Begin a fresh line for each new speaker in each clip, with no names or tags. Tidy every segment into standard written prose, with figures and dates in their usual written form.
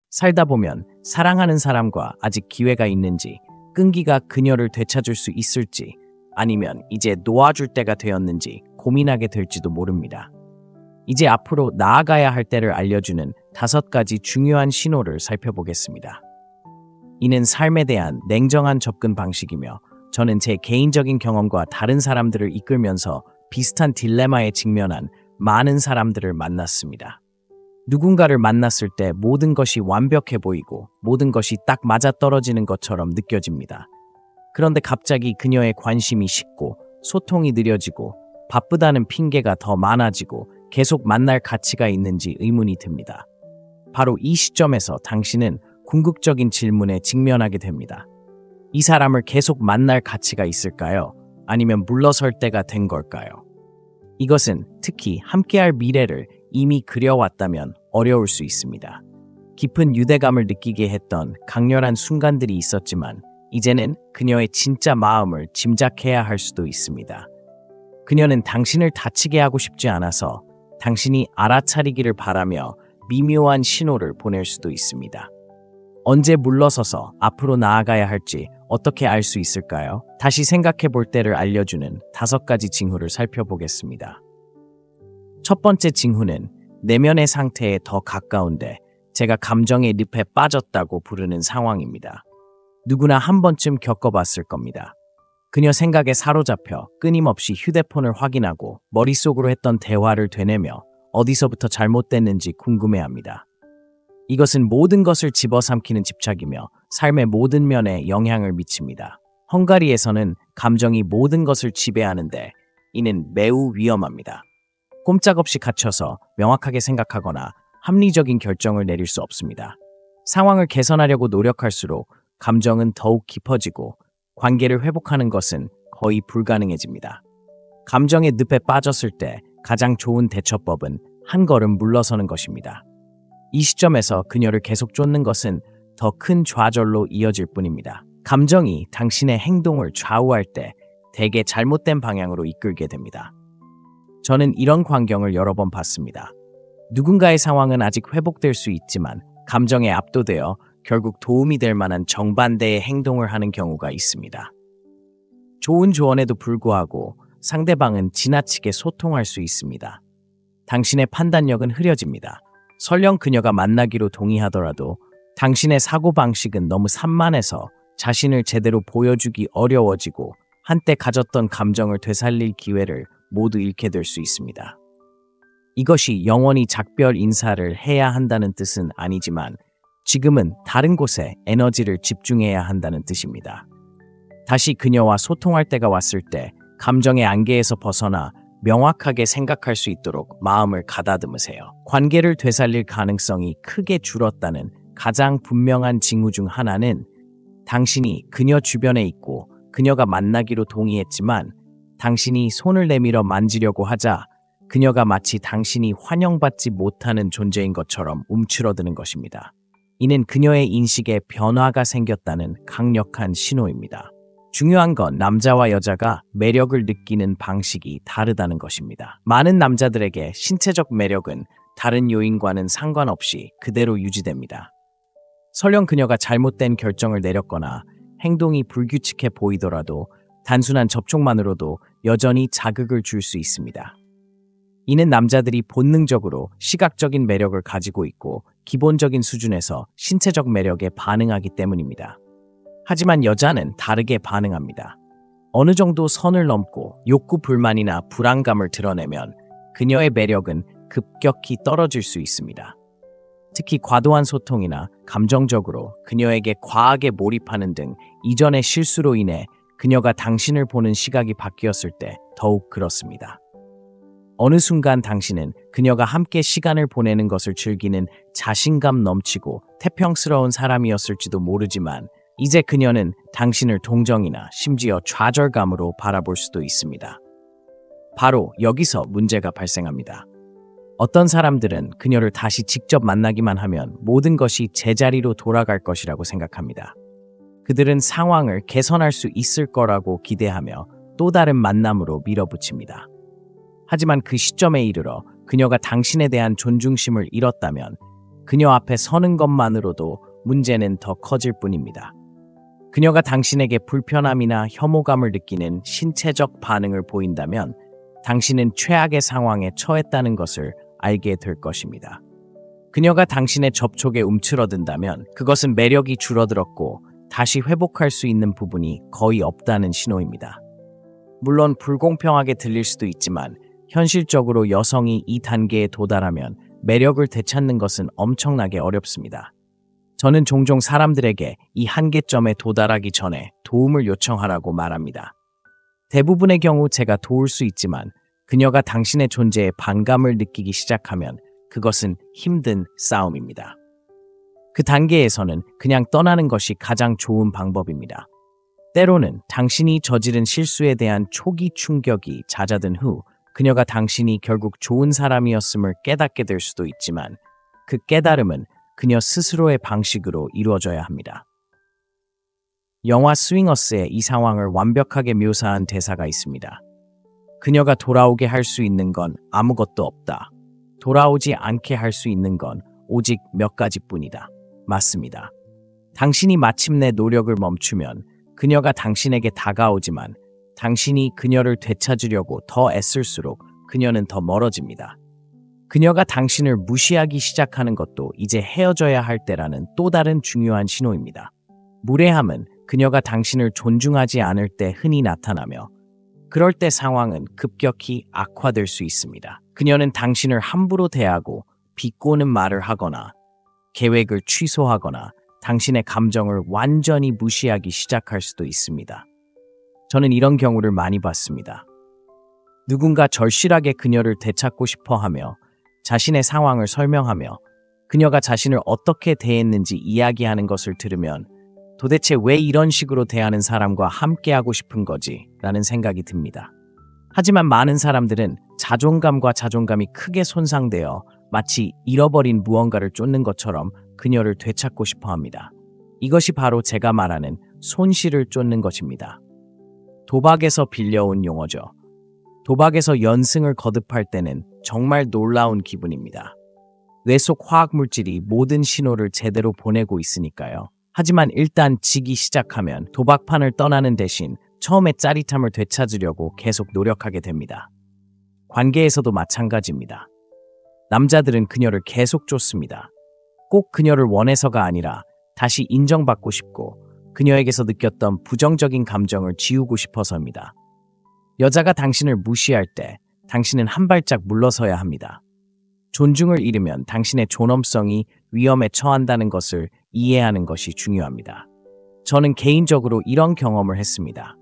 살다 보면 사랑하는 사람과 아직 기회가 있는지, 끈기가 그녀를 되찾을 수 있을지, 아니면 이제 놓아줄 때가 되었는지 고민하게 될지도 모릅니다. 이제 앞으로 나아가야 할 때를 알려주는 5가지 중요한 신호를 살펴보겠습니다. 이는 삶에 대한 냉정한 접근 방식이며 저는 제 개인적인 경험과 다른 사람들을 이끌면서 비슷한 딜레마에 직면한 많은 사람들을 만났습니다. 누군가를 만났을 때 모든 것이 완벽해 보이고 모든 것이 딱 맞아떨어지는 것처럼 느껴집니다. 그런데 갑자기 그녀의 관심이 식고 소통이 느려지고 바쁘다는 핑계가 더 많아지고 계속 만날 가치가 있는지 의문이 듭니다. 바로 이 시점에서 당신은 궁극적인 질문에 직면하게 됩니다. 이 사람을 계속 만날 가치가 있을까요? 아니면 물러설 때가 된 걸까요? 이것은 특히 함께할 미래를 이미 그려왔다면 어려울 수 있습니다. 깊은 유대감을 느끼게 했던 강렬한 순간들이 있었지만 이제는 그녀의 진짜 마음을 짐작해야 할 수도 있습니다. 그녀는 당신을 다치게 하고 싶지 않아서 당신이 알아차리기를 바라며 미묘한 신호를 보낼 수도 있습니다. 언제 물러서서 앞으로 나아가야 할지 어떻게 알 수 있을까요? 다시 생각해 볼 때를 알려주는 5가지 징후를 살펴보겠습니다. 첫 번째 징후는 내면의 상태에 더 가까운데 제가 감정의 늪에 빠졌다고 부르는 상황입니다. 누구나 한 번쯤 겪어봤을 겁니다. 그녀 생각에 사로잡혀 끊임없이 휴대폰을 확인하고 머릿속으로 했던 대화를 되뇌며 어디서부터 잘못됐는지 궁금해합니다. 이것은 모든 것을 집어삼키는 집착이며 삶의 모든 면에 영향을 미칩니다. 헝가리에서는 감정이 모든 것을 지배하는데 이는 매우 위험합니다. 꼼짝없이 갇혀서 명확하게 생각하거나 합리적인 결정을 내릴 수 없습니다. 상황을 개선하려고 노력할수록 감정은 더욱 깊어지고 관계를 회복하는 것은 거의 불가능해집니다. 감정의 늪에 빠졌을 때 가장 좋은 대처법은 한 걸음 물러서는 것입니다. 이 시점에서 그녀를 계속 쫓는 것은 더 큰 좌절로 이어질 뿐입니다. 감정이 당신의 행동을 좌우할 때 대개 잘못된 방향으로 이끌게 됩니다. 저는 이런 광경을 여러 번 봤습니다. 누군가의 상황은 아직 회복될 수 있지만 감정에 압도되어 결국 도움이 될 만한 정반대의 행동을 하는 경우가 있습니다. 좋은 조언에도 불구하고 상대방은 지나치게 소통할 수 있습니다. 당신의 판단력은 흐려집니다. 설령 그녀가 만나기로 동의하더라도 당신의 사고방식은 너무 산만해서 자신을 제대로 보여주기 어려워지고 한때 가졌던 감정을 되살릴 기회를 모두 잃게 될 수 있습니다. 이것이 영원히 작별 인사를 해야 한다는 뜻은 아니지만 지금은 다른 곳에 에너지를 집중해야 한다는 뜻입니다. 다시 그녀와 소통할 때가 왔을 때 감정의 안개에서 벗어나 명확하게 생각할 수 있도록 마음을 가다듬으세요. 관계를 되살릴 가능성이 크게 줄었다는 가장 분명한 징후 중 하나는 당신이 그녀 주변에 있고 그녀가 만나기로 동의했지만 당신이 손을 내밀어 만지려고 하자 그녀가 마치 당신이 환영받지 못하는 존재인 것처럼 움츠러드는 것입니다. 이는 그녀의 인식에 변화가 생겼다는 강력한 신호입니다. 중요한 건 남자와 여자가 매력을 느끼는 방식이 다르다는 것입니다. 많은 남자들에게 신체적 매력은 다른 요인과는 상관없이 그대로 유지됩니다. 설령 그녀가 잘못된 결정을 내렸거나 행동이 불규칙해 보이더라도 단순한 접촉만으로도 여전히 자극을 줄 수 있습니다. 이는 남자들이 본능적으로 시각적인 매력을 가지고 있고 기본적인 수준에서 신체적 매력에 반응하기 때문입니다. 하지만 여자는 다르게 반응합니다. 어느 정도 선을 넘고 욕구 불만이나 불안감을 드러내면 그녀의 매력은 급격히 떨어질 수 있습니다. 특히 과도한 소통이나 감정적으로 그녀에게 과하게 몰입하는 등 이전의 실수로 인해 그녀가 당신을 보는 시각이 바뀌었을 때 더욱 그렇습니다. 어느 순간 당신은 그녀가 함께 시간을 보내는 것을 즐기는 자신감 넘치고 태평스러운 사람이었을지도 모르지만 이제 그녀는 당신을 동정이나 심지어 좌절감으로 바라볼 수도 있습니다. 바로 여기서 문제가 발생합니다. 어떤 사람들은 그녀를 다시 직접 만나기만 하면 모든 것이 제자리로 돌아갈 것이라고 생각합니다. 그들은 상황을 개선할 수 있을 거라고 기대하며 또 다른 만남으로 밀어붙입니다. 하지만 그 시점에 이르러 그녀가 당신에 대한 존중심을 잃었다면 그녀 앞에 서는 것만으로도 문제는 더 커질 뿐입니다. 그녀가 당신에게 불편함이나 혐오감을 느끼는 신체적 반응을 보인다면 당신은 최악의 상황에 처했다는 것을 알게 될 것입니다. 그녀가 당신의 접촉에 움츠러든다면 그것은 매력이 줄어들었고 다시 회복할 수 있는 부분이 거의 없다는 신호입니다. 물론 불공평하게 들릴 수도 있지만 현실적으로 여성이 이 단계에 도달하면 매력을 되찾는 것은 엄청나게 어렵습니다. 저는 종종 사람들에게 이 한계점에 도달하기 전에 도움을 요청하라고 말합니다. 대부분의 경우 제가 도울 수 있지만 그녀가 당신의 존재에 반감을 느끼기 시작하면 그것은 힘든 싸움입니다. 그 단계에서는 그냥 떠나는 것이 가장 좋은 방법입니다. 때로는 당신이 저지른 실수에 대한 초기 충격이 잦아든 후 그녀가 당신이 결국 좋은 사람이었음을 깨닫게 될 수도 있지만 그 깨달음은 그녀 스스로의 방식으로 이루어져야 합니다. 영화 스윙어스에 이 상황을 완벽하게 묘사한 대사가 있습니다. 그녀가 돌아오게 할 수 있는 건 아무것도 없다. 돌아오지 않게 할 수 있는 건 오직 몇 가지뿐이다. 맞습니다. 당신이 마침내 노력을 멈추면 그녀가 당신에게 다가오지만 당신이 그녀를 되찾으려고 더 애쓸수록 그녀는 더 멀어집니다. 그녀가 당신을 무시하기 시작하는 것도 이제 헤어져야 할 때라는 또 다른 중요한 신호입니다. 무례함은 그녀가 당신을 존중하지 않을 때 흔히 나타나며 그럴 때 상황은 급격히 악화될 수 있습니다. 그녀는 당신을 함부로 대하고 비꼬는 말을 하거나 계획을 취소하거나 당신의 감정을 완전히 무시하기 시작할 수도 있습니다. 저는 이런 경우를 많이 봤습니다. 누군가 절실하게 그녀를 되찾고 싶어 하며 자신의 상황을 설명하며 그녀가 자신을 어떻게 대했는지 이야기하는 것을 들으면 도대체 왜 이런 식으로 대하는 사람과 함께하고 싶은 거지? 라는 생각이 듭니다. 하지만 많은 사람들은 자존감과 자존감이 크게 손상되어 마치 잃어버린 무언가를 쫓는 것처럼 그녀를 되찾고 싶어 합니다. 이것이 바로 제가 말하는 손실을 쫓는 것입니다. 도박에서 빌려온 용어죠. 도박에서 연승을 거듭할 때는 정말 놀라운 기분입니다. 뇌 속 화학물질이 모든 신호를 제대로 보내고 있으니까요. 하지만 일단 지기 시작하면 도박판을 떠나는 대신 처음의 짜릿함을 되찾으려고 계속 노력하게 됩니다. 관계에서도 마찬가지입니다. 남자들은 그녀를 계속 쫓습니다. 꼭 그녀를 원해서가 아니라 다시 인정받고 싶고 그녀에게서 느꼈던 부정적인 감정을 지우고 싶어서입니다. 여자가 당신을 무시할 때 당신은 한 발짝 물러서야 합니다. 존중을 잃으면 당신의 존엄성이 위험에 처한다는 것을 이해하는 것이 중요합니다. 저는 개인적으로 이런 경험을 했습니다.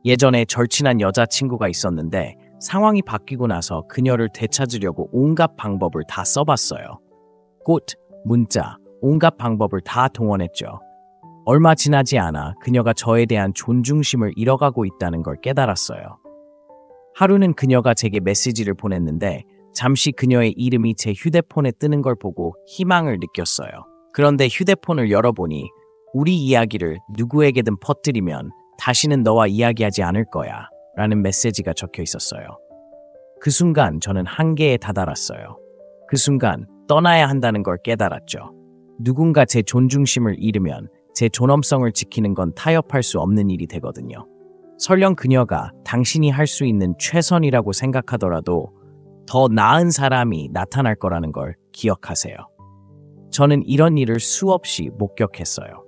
예전에 절친한 여자친구가 있었는데 상황이 바뀌고 나서 그녀를 되찾으려고 온갖 방법을 다 써봤어요. 꽃, 문자, 온갖 방법을 다 동원했죠. 얼마 지나지 않아 그녀가 저에 대한 존중심을 잃어가고 있다는 걸 깨달았어요. 하루는 그녀가 제게 메시지를 보냈는데 잠시 그녀의 이름이 제 휴대폰에 뜨는 걸 보고 희망을 느꼈어요. 그런데 휴대폰을 열어보니 우리 이야기를 누구에게든 퍼뜨리면 다시는 너와 이야기하지 않을 거야 라는 메시지가 적혀 있었어요. 그 순간 저는 한계에 다다랐어요. 그 순간 떠나야 한다는 걸 깨달았죠. 누군가 제 존중심을 잃으면 제 존엄성을 지키는 건 타협할 수 없는 일이 되거든요. 설령 그녀가 당신이 할 수 있는 최선이라고 생각하더라도 더 나은 사람이 나타날 거라는 걸 기억하세요. 저는 이런 일을 수없이 목격했어요.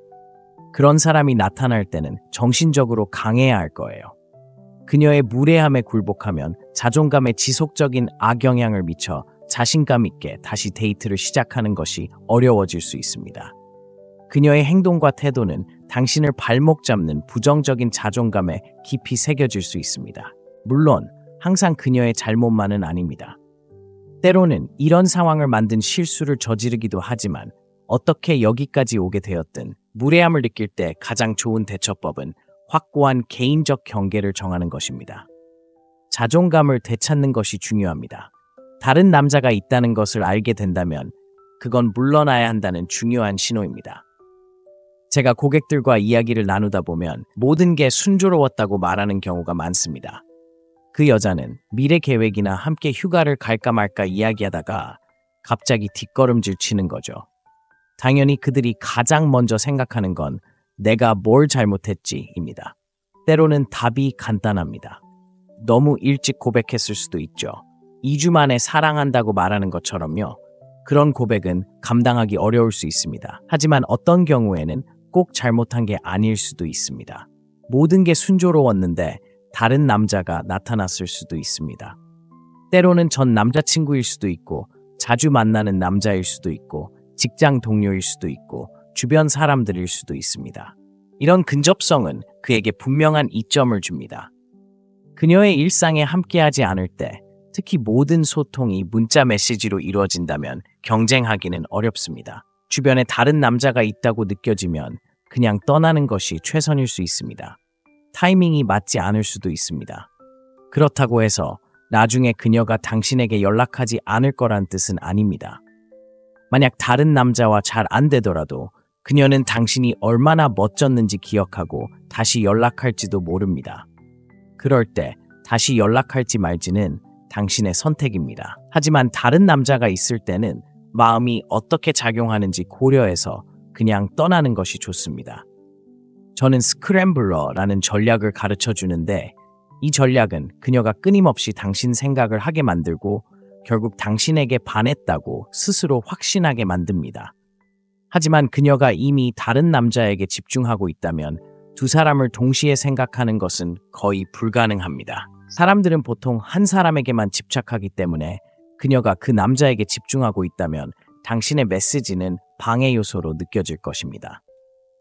그런 사람이 나타날 때는 정신적으로 강해야 할 거예요. 그녀의 무례함에 굴복하면 자존감에 지속적인 악영향을 미쳐 자신감 있게 다시 데이트를 시작하는 것이 어려워질 수 있습니다. 그녀의 행동과 태도는 당신을 발목 잡는 부정적인 자존감에 깊이 새겨질 수 있습니다. 물론 항상 그녀의 잘못만은 아닙니다. 때로는 이런 상황을 만든 실수를 저지르기도 하지만 어떻게 여기까지 오게 되었든 무례함을 느낄 때 가장 좋은 대처법은 확고한 개인적 경계를 정하는 것입니다. 자존감을 되찾는 것이 중요합니다. 다른 남자가 있다는 것을 알게 된다면 그건 물러나야 한다는 중요한 신호입니다. 제가 고객들과 이야기를 나누다 보면 모든 게 순조로웠다고 말하는 경우가 많습니다. 그 여자는 미래 계획이나 함께 휴가를 갈까 말까 이야기하다가 갑자기 뒷걸음질 치는 거죠. 당연히 그들이 가장 먼저 생각하는 건 내가 뭘 잘못했지입니다. 때로는 답이 간단합니다. 너무 일찍 고백했을 수도 있죠. 2주 만에 사랑한다고 말하는 것처럼요. 그런 고백은 감당하기 어려울 수 있습니다. 하지만 어떤 경우에는 꼭 잘못한 게 아닐 수도 있습니다. 모든 게 순조로웠는데 다른 남자가 나타났을 수도 있습니다. 때로는 전 남자친구일 수도 있고, 자주 만나는 남자일 수도 있고, 직장 동료일 수도 있고, 주변 사람들일 수도 있습니다. 이런 근접성은 그에게 분명한 이점을 줍니다. 그녀의 일상에 함께하지 않을 때, 특히 모든 소통이 문자 메시지로 이루어진다면 경쟁하기는 어렵습니다. 주변에 다른 남자가 있다고 느껴지면 그냥 떠나는 것이 최선일 수 있습니다. 타이밍이 맞지 않을 수도 있습니다. 그렇다고 해서 나중에 그녀가 당신에게 연락하지 않을 거란 뜻은 아닙니다. 만약 다른 남자와 잘 안 되더라도 그녀는 당신이 얼마나 멋졌는지 기억하고 다시 연락할지도 모릅니다. 그럴 때 다시 연락할지 말지는 당신의 선택입니다. 하지만 다른 남자가 있을 때는 마음이 어떻게 작용하는지 고려해서 그냥 떠나는 것이 좋습니다. 저는 스크램블러라는 전략을 가르쳐 주는데, 이 전략은 그녀가 끊임없이 당신 생각을 하게 만들고 결국 당신에게 반했다고 스스로 확신하게 만듭니다. 하지만 그녀가 이미 다른 남자에게 집중하고 있다면 두 사람을 동시에 생각하는 것은 거의 불가능합니다. 사람들은 보통 한 사람에게만 집착하기 때문에 그녀가 그 남자에게 집중하고 있다면 당신의 메시지는 방해 요소로 느껴질 것입니다.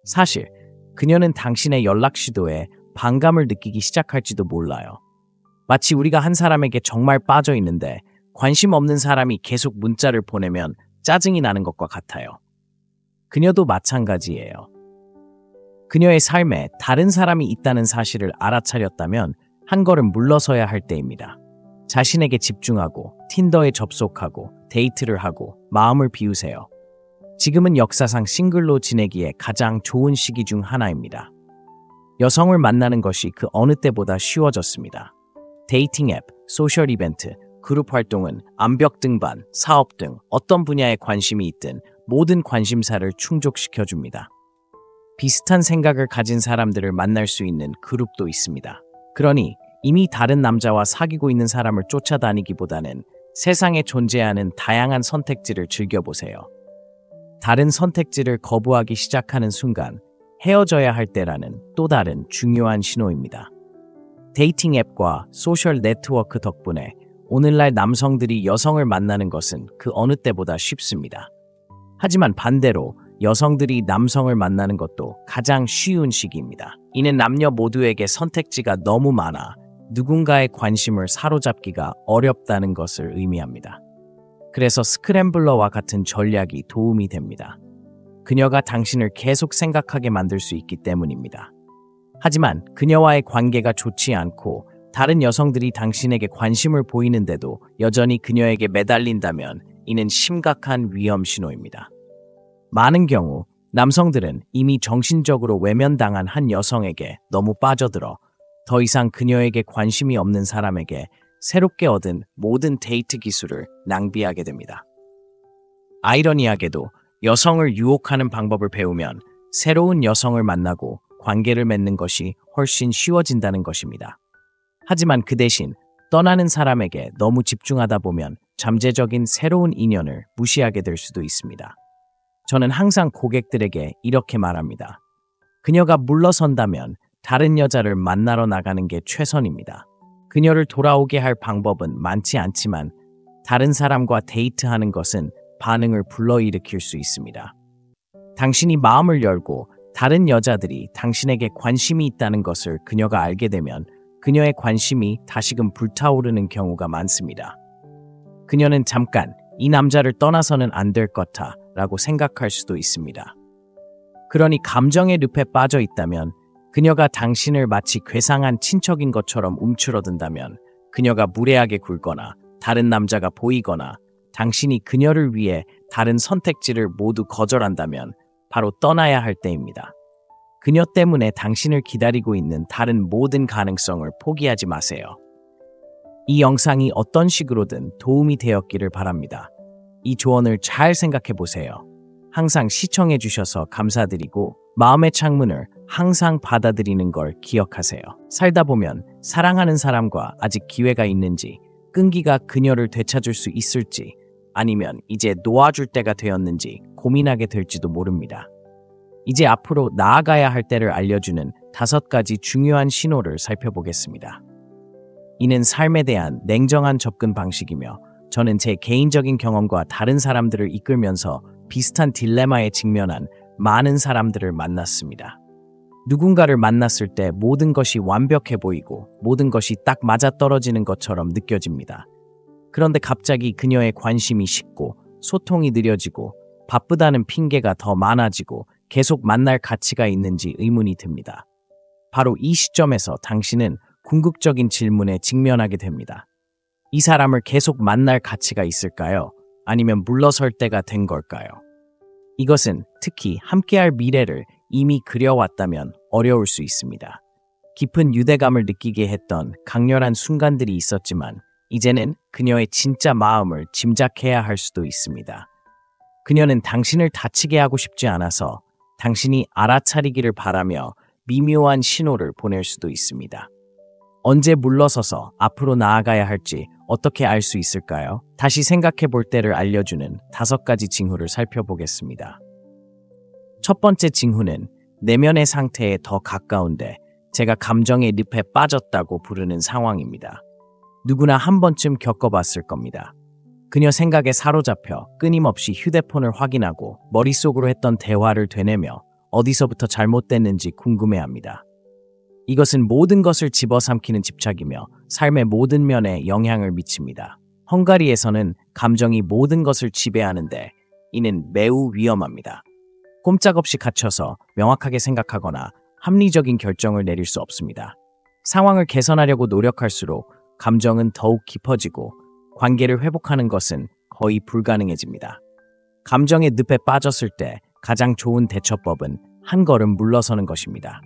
사실 그녀는 당신의 연락 시도에 반감을 느끼기 시작할지도 몰라요. 마치 우리가 한 사람에게 정말 빠져 있는데 관심 없는 사람이 계속 문자를 보내면 짜증이 나는 것과 같아요. 그녀도 마찬가지예요. 그녀의 삶에 다른 사람이 있다는 사실을 알아차렸다면 한 걸음 물러서야 할 때입니다. 자신에게 집중하고 틴더에 접속하고 데이트를 하고 마음을 비우세요. 지금은 역사상 싱글로 지내기에 가장 좋은 시기 중 하나입니다. 여성을 만나는 것이 그 어느 때보다 쉬워졌습니다. 데이팅 앱, 소셜 이벤트, 그룹 활동은 암벽 등반, 사업 등 어떤 분야에 관심이 있든 모든 관심사를 충족시켜줍니다. 비슷한 생각을 가진 사람들을 만날 수 있는 그룹도 있습니다. 그러니 이미 다른 남자와 사귀고 있는 사람을 쫓아다니기보다는 세상에 존재하는 다양한 선택지를 즐겨보세요. 다른 선택지를 거부하기 시작하는 순간 헤어져야 할 때라는 또 다른 중요한 신호입니다. 데이팅 앱과 소셜 네트워크 덕분에 오늘날 남성들이 여성을 만나는 것은 그 어느 때보다 쉽습니다. 하지만 반대로 여성들이 남성을 만나는 것도 가장 쉬운 시기입니다. 이는 남녀 모두에게 선택지가 너무 많아 누군가의 관심을 사로잡기가 어렵다는 것을 의미합니다. 그래서 스크램블러와 같은 전략이 도움이 됩니다. 그녀가 당신을 계속 생각하게 만들 수 있기 때문입니다. 하지만 그녀와의 관계가 좋지 않고 다른 여성들이 당신에게 관심을 보이는데도 여전히 그녀에게 매달린다면 이는 심각한 위험 신호입니다. 많은 경우 남성들은 이미 정신적으로 외면당한 한 여성에게 너무 빠져들어 더 이상 그녀에게 관심이 없는 사람에게 새롭게 얻은 모든 데이트 기술을 낭비하게 됩니다. 아이러니하게도 여성을 유혹하는 방법을 배우면 새로운 여성을 만나고 관계를 맺는 것이 훨씬 쉬워진다는 것입니다. 하지만 그 대신 떠나는 사람에게 너무 집중하다 보면 잠재적인 새로운 인연을 무시하게 될 수도 있습니다. 저는 항상 고객들에게 이렇게 말합니다. 그녀가 물러선다면 다른 여자를 만나러 나가는 게 최선입니다. 그녀를 돌아오게 할 방법은 많지 않지만 다른 사람과 데이트하는 것은 반응을 불러일으킬 수 있습니다. 당신이 마음을 열고 다른 여자들이 당신에게 관심이 있다는 것을 그녀가 알게 되면 그녀의 관심이 다시금 불타오르는 경우가 많습니다. 그녀는 잠깐 이 남자를 떠나서는 안 될 거다 라고 생각할 수도 있습니다. 그러니 감정의 늪에 빠져 있다면, 그녀가 당신을 마치 괴상한 친척인 것처럼 움츠러든다면, 그녀가 무례하게 굴거나 다른 남자가 보이거나 당신이 그녀를 위해 다른 선택지를 모두 거절한다면 바로 떠나야 할 때입니다. 그녀 때문에 당신을 기다리고 있는 다른 모든 가능성을 포기하지 마세요. 이 영상이 어떤 식으로든 도움이 되었기를 바랍니다. 이 조언을 잘 생각해 보세요. 항상 시청해 주셔서 감사드리고 마음의 창문을 항상 받아들이는 걸 기억하세요. 살다 보면 사랑하는 사람과 아직 기회가 있는지, 끈기가 그녀를 되찾을 수 있을지, 아니면 이제 놓아줄 때가 되었는지 고민하게 될지도 모릅니다. 이제 앞으로 나아가야 할 때를 알려주는 5가지 중요한 신호를 살펴보겠습니다. 이는 삶에 대한 냉정한 접근 방식이며 저는 제 개인적인 경험과 다른 사람들을 이끌면서 비슷한 딜레마에 직면한 많은 사람들을 만났습니다. 누군가를 만났을 때 모든 것이 완벽해 보이고 모든 것이 딱 맞아떨어지는 것처럼 느껴집니다. 그런데 갑자기 그녀의 관심이 식고 소통이 느려지고 바쁘다는 핑계가 더 많아지고 계속 만날 가치가 있는지 의문이 듭니다. 바로 이 시점에서 당신은 궁극적인 질문에 직면하게 됩니다. 이 사람을 계속 만날 가치가 있을까요? 아니면 물러설 때가 된 걸까요? 이것은 특히 함께할 미래를 이미 그려왔다면 어려울 수 있습니다. 깊은 유대감을 느끼게 했던 강렬한 순간들이 있었지만 이제는 그녀의 진짜 마음을 짐작해야 할 수도 있습니다. 그녀는 당신을 다치게 하고 싶지 않아서 당신이 알아차리기를 바라며 미묘한 신호를 보낼 수도 있습니다. 언제 물러서서 앞으로 나아가야 할지 어떻게 알 수 있을까요? 다시 생각해 볼 때를 알려주는 5가지 징후를 살펴보겠습니다. 첫 번째 징후는 내면의 상태에 더 가까운데 제가 감정의 늪에 빠졌다고 부르는 상황입니다. 누구나 한 번쯤 겪어봤을 겁니다. 그녀 생각에 사로잡혀 끊임없이 휴대폰을 확인하고 머릿속으로 했던 대화를 되뇌며 어디서부터 잘못됐는지 궁금해합니다. 이것은 모든 것을 집어삼키는 집착이며 삶의 모든 면에 영향을 미칩니다. 헝가리에서는 감정이 모든 것을 지배하는데 이는 매우 위험합니다. 꼼짝없이 갇혀서 명확하게 생각하거나 합리적인 결정을 내릴 수 없습니다. 상황을 개선하려고 노력할수록 감정은 더욱 깊어지고 관계를 회복하는 것은 거의 불가능해집니다. 감정의 늪에 빠졌을 때 가장 좋은 대처법은 한 걸음 물러서는 것입니다.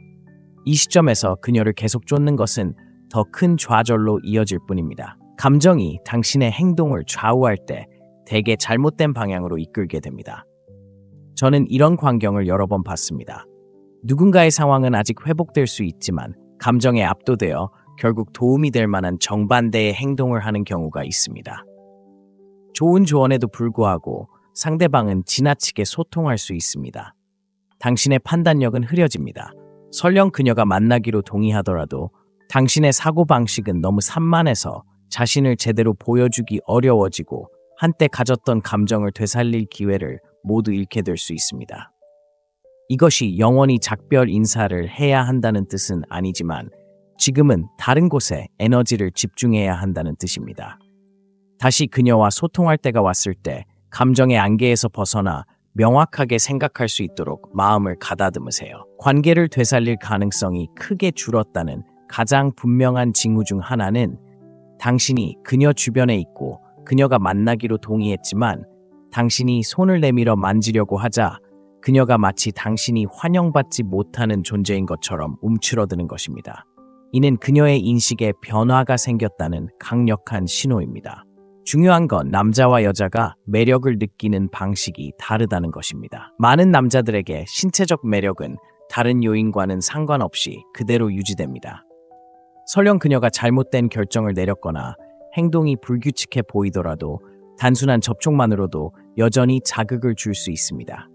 이 시점에서 그녀를 계속 쫓는 것은 더 큰 좌절로 이어질 뿐입니다. 감정이 당신의 행동을 좌우할 때 대개 잘못된 방향으로 이끌게 됩니다. 저는 이런 광경을 여러 번 봤습니다. 누군가의 상황은 아직 회복될 수 있지만 감정에 압도되어 결국 도움이 될 만한 정반대의 행동을 하는 경우가 있습니다. 좋은 조언에도 불구하고 상대방은 지나치게 소통할 수 있습니다. 당신의 판단력은 흐려집니다. 설령 그녀가 만나기로 동의하더라도 당신의 사고방식은 너무 산만해서 자신을 제대로 보여주기 어려워지고 한때 가졌던 감정을 되살릴 기회를 모두 잃게 될 수 있습니다. 이것이 영원히 작별 인사를 해야 한다는 뜻은 아니지만 지금은 다른 곳에 에너지를 집중해야 한다는 뜻입니다. 다시 그녀와 소통할 때가 왔을 때 감정의 안개에서 벗어나 명확하게 생각할 수 있도록 마음을 가다듬으세요. 관계를 되살릴 가능성이 크게 줄었다는 가장 분명한 징후 중 하나는 당신이 그녀 주변에 있고 그녀가 만나기로 동의했지만 당신이 손을 내밀어 만지려고 하자 그녀가 마치 당신이 환영받지 못하는 존재인 것처럼 움츠러드는 것입니다. 이는 그녀의 인식에 변화가 생겼다는 강력한 신호입니다. 중요한 건 남자와 여자가 매력을 느끼는 방식이 다르다는 것입니다. 많은 남자들에게 신체적 매력은 다른 요인과는 상관없이 그대로 유지됩니다. 설령 그녀가 잘못된 결정을 내렸거나 행동이 불규칙해 보이더라도 단순한 접촉만으로도 여전히 자극을 줄 수 있습니다.